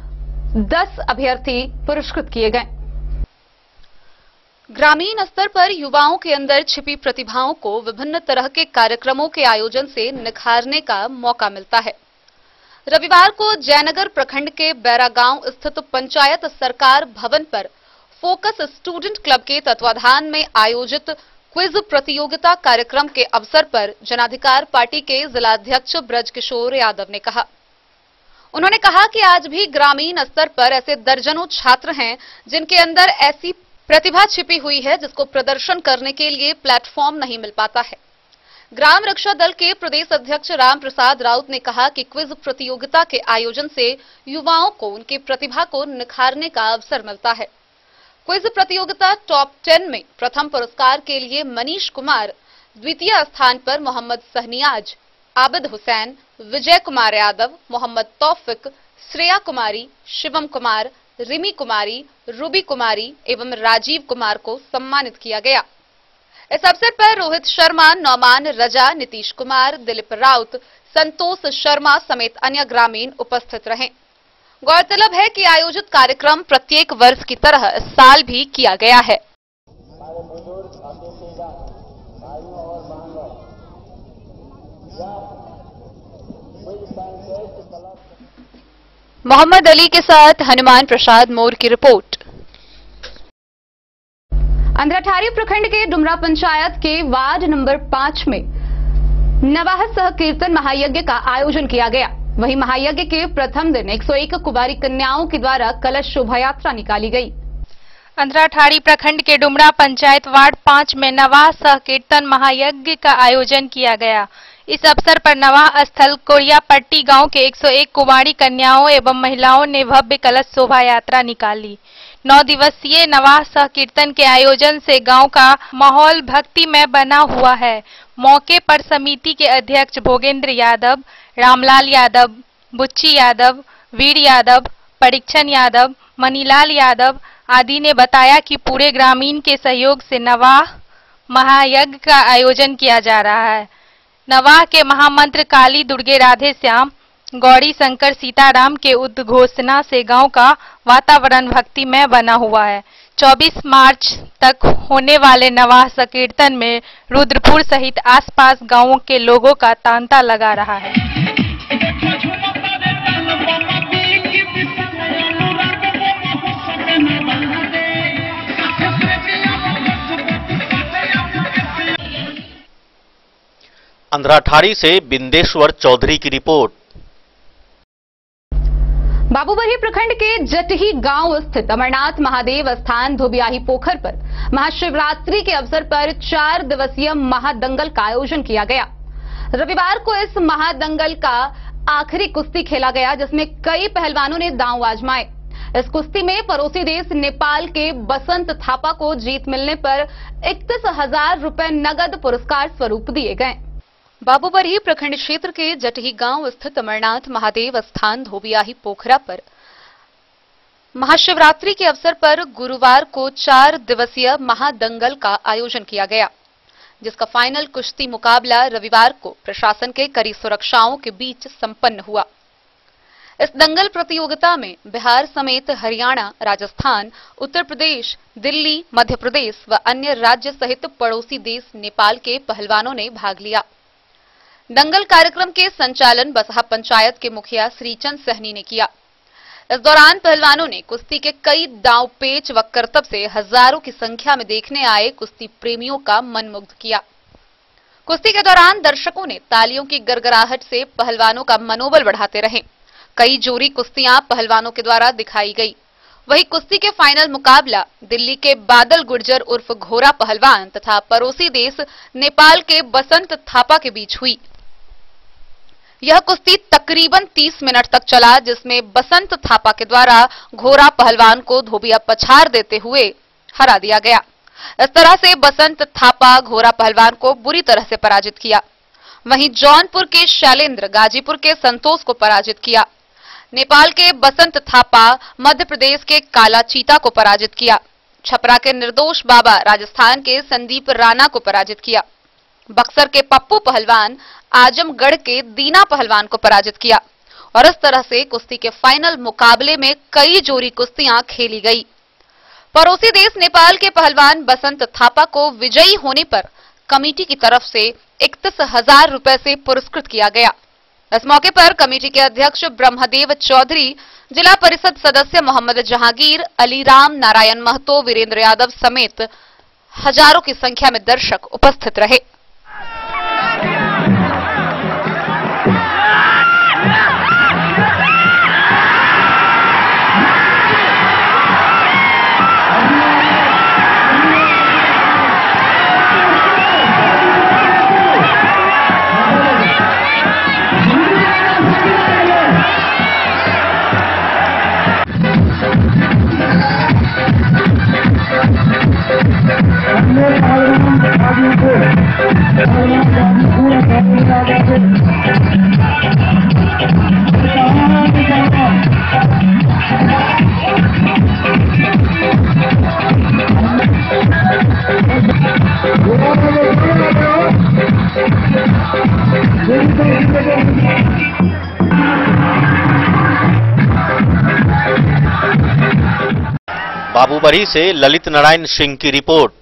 10 अभ्यर्थी पुरस्कृत किए गए। ग्रामीण स्तर पर युवाओं के अंदर छिपी प्रतिभाओं को विभिन्न तरह के कार्यक्रमों के आयोजन से निखारने का मौका मिलता है। रविवार को जयनगर प्रखंड के बैरा गांव स्थित पंचायत सरकार भवन पर फोकस स्टूडेंट क्लब के तत्वाधान में आयोजित क्विज प्रतियोगिता कार्यक्रम के अवसर पर जनाधिकार पार्टी के जिलाध्यक्ष ब्रजकिशोर यादव ने कहा। उन्होंने कहा कि आज भी ग्रामीण स्तर पर ऐसे दर्जनों छात्र हैं जिनके अंदर ऐसी प्रतिभा छिपी हुई है जिसको प्रदर्शन करने के लिए प्लेटफॉर्म नहीं मिल पाता है। ग्राम रक्षा दल के प्रदेश अध्यक्ष राम प्रसाद राउत ने कहा कि क्विज प्रतियोगिता के आयोजन से युवाओं को उनकी प्रतिभा को निखारने का अवसर मिलता है। क्विज प्रतियोगिता टॉप 10 में प्रथम पुरस्कार के लिए मनीष कुमार, द्वितीय स्थान पर मोहम्मद सहनियाज, आबिद हुसैन, विजय कुमार यादव, मोहम्मद तौफिक, श्रेया कुमारी, शिवम कुमार, रिमी कुमारी, रूबी कुमारी एवं राजीव कुमार को सम्मानित किया गया। इस अवसर पर रोहित शर्मा, नौमान रजा, नीतीश कुमार, दिलीप राउत, संतोष शर्मा समेत अन्य ग्रामीण उपस्थित रहे। गौरतलब है कि आयोजित कार्यक्रम प्रत्येक वर्ष की तरह इस साल भी किया गया है। मोहम्मद अली के साथ हनुमान प्रसाद मोर की रिपोर्ट। अंधराठारी प्रखंड के डुमरा पंचायत के वार्ड नंबर 5 में नवाह सह कीर्तन महायज्ञ का आयोजन किया गया। वहीं महायज्ञ के प्रथम दिन 101 कुंवारी कन्याओं के द्वारा कलश शोभा यात्रा निकाली गई। अंधराठारी प्रखंड के डुमरा पंचायत वार्ड 5 में नवाह सह कीर्तन महायज्ञ का आयोजन किया गया। इस अवसर पर नवाह स्थल कोरियापट्टी गांव के 101 कुंवारी कन्याओं एवं महिलाओं ने भव्य कलश शोभा यात्रा निकाली। 9 दिवसीय नवाह सह कीर्तन के आयोजन से गांव का माहौल भक्तिमय बना हुआ है। मौके पर समिति के अध्यक्ष भोगेंद्र यादव, रामलाल यादव, बुच्ची यादव, वीर यादव, परीक्षण यादव, मनीलाल यादव आदि ने बताया कि पूरे ग्रामीण के सहयोग से नवाह महायज्ञ का आयोजन किया जा रहा है। नवाह के महामंत्र काली दुर्गे राधे श्याम गौरी शंकर सीताराम के उद्घोषणा से गांव का वातावरण भक्तिमय बना हुआ है। 24 मार्च तक होने वाले नवाह संकीर्तन में रुद्रपुर सहित आसपास गांवों के लोगों का तांता लगा रहा है। अंधराठारी से बिंदेश्वर चौधरी की रिपोर्ट। बाबूबरही प्रखंड के जटही गांव स्थित अमरनाथ महादेव स्थान धोबियाही पोखर पर महाशिवरात्रि के अवसर पर 4 दिवसीय महादंगल का आयोजन किया गया। रविवार को इस महादंगल का आखिरी कुश्ती खेला गया, जिसमें कई पहलवानों ने दांव आजमाए। इस कुश्ती में पड़ोसी देश नेपाल के बसंत थापा को जीत मिलने पर 31,000 रुपए नगद पुरस्कार स्वरूप दिए गए। बाबूबरही प्रखंड क्षेत्र के जटही गांव स्थित अमरनाथ महादेव स्थान धोबियाही पोखरा पर महाशिवरात्रि के अवसर पर गुरुवार को 4 दिवसीय महादंगल का आयोजन किया गया, जिसका फाइनल कुश्ती मुकाबला रविवार को प्रशासन के कड़ी सुरक्षाओं के बीच संपन्न हुआ। इस दंगल प्रतियोगिता में बिहार समेत हरियाणा, राजस्थान, उत्तर प्रदेश, दिल्ली, मध्य प्रदेश व अन्य राज्य सहित पड़ोसी देश नेपाल के पहलवानों ने भाग लिया। दंगल कार्यक्रम के संचालन बसहा पंचायत के मुखिया श्रीचंद सहनी ने किया। इस दौरान पहलवानों ने कुश्ती के कई दांव पेच व करतब से हजारों की संख्या में देखने आए कुश्ती प्रेमियों का मन मुग्ध किया। कुश्ती के दौरान दर्शकों ने तालियों की गड़गड़ाहट से पहलवानों का मनोबल बढ़ाते रहे। कई जोरी कुश्तियां पहलवानों के द्वारा दिखाई गई। वहीं कुश्ती के फाइनल मुकाबला दिल्ली के बादल गुर्जर उर्फ घोरा पहलवान तथा पड़ोसी देश नेपाल के बसंत थापा के बीच हुई। यह कुश्ती तकरीबन 30 मिनट तक चला, जिसमें बसंत थापा के द्वारा घोरा पहलवान को धोबिया पछाड़ देते हुए हरा दिया गया। इस तरह से बसंत थापा घोरा पहलवान को बुरी तरह से पराजित किया। वहीं जौनपुर के शैलेंद्र गाजीपुर के संतोष को पराजित किया। नेपाल के बसंत थापा मध्य प्रदेश के काला चीता को पराजित किया। छपरा के निर्दोष बाबा राजस्थान के संदीप राणा को पराजित किया। बक्सर के पप्पू पहलवान आजमगढ़ के दीना पहलवान को पराजित किया। और इस तरह से कुश्ती के फाइनल मुकाबले में कई जोरी कुश्तियां खेली गई। पड़ोसी देश नेपाल के पहलवान बसंत थापा को विजयी होने पर कमेटी की तरफ से 31,000 रुपए से पुरस्कृत किया गया। इस मौके पर कमेटी के अध्यक्ष ब्रह्मदेव चौधरी, जिला परिषद सदस्य मोहम्मद जहांगीर, अलीराम, नारायण महतो, वीरेंद्र यादव समेत हजारों की संख्या में दर्शक उपस्थित रहे। बाबूबरही से ललित नारायण सिंह की रिपोर्ट।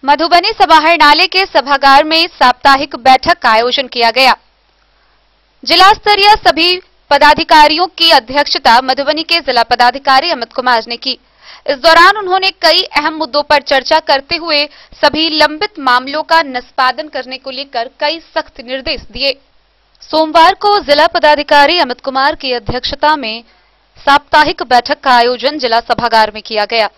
मधुबनी सभाहर नाले के सभागार में साप्ताहिक बैठक का आयोजन किया गया। जिला स्तरीय सभी पदाधिकारियों की अध्यक्षता मधुबनी के जिला पदाधिकारी अमित कुमार ने की। इस दौरान उन्होंने कई अहम मुद्दों पर चर्चा करते हुए सभी लंबित मामलों का निष्पादन करने को लेकर कई सख्त निर्देश दिए। सोमवार को जिला पदाधिकारी अमित कुमार की अध्यक्षता में साप्ताहिक बैठक का आयोजन जिला सभागार में किया गया।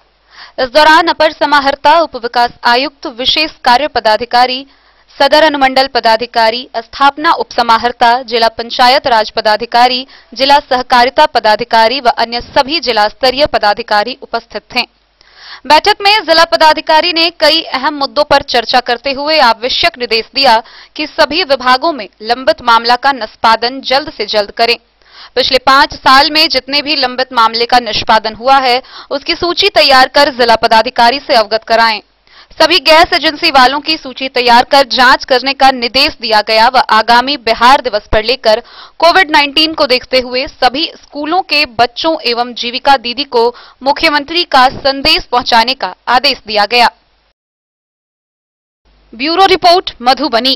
इस दौरान अपर समाहर्ता, उप विकास आयुक्त, विशेष कार्य पदाधिकारी, सदर अनुमंडल पदाधिकारी, स्थापना उप समाहर्ता, जिला पंचायत राज पदाधिकारी, जिला सहकारिता पदाधिकारी व अन्य सभी जिला स्तरीय पदाधिकारी उपस्थित थे। बैठक में जिला पदाधिकारी ने कई अहम मुद्दों पर चर्चा करते हुए आवश्यक निर्देश दिया कि सभी विभागों में लंबित मामला का निष्पादन जल्द से जल्द करें। पिछले 5 साल में जितने भी लंबित मामले का निष्पादन हुआ है उसकी सूची तैयार कर जिला पदाधिकारी से अवगत कराएं। सभी गैस एजेंसी वालों की सूची तैयार कर जांच करने का निर्देश दिया गया व आगामी बिहार दिवस पर लेकर कोविड-19 को देखते हुए सभी स्कूलों के बच्चों एवं जीविका दीदी को मुख्यमंत्री का संदेश पहुंचाने का आदेश दिया गया। Bureau report, Madhubani.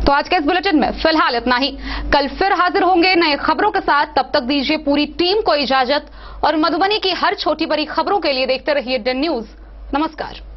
तो आज के इस बुलेटिन में फिलहाल इतना ही। कल फिर हाजिर होंगे नए खबरों के साथ। तब तक दीजिए पूरी टीम को इजाजत और मधुबनी की हर छोटी बड़ी खबरों के लिए देखते रहिए डन न्यूज। नमस्कार।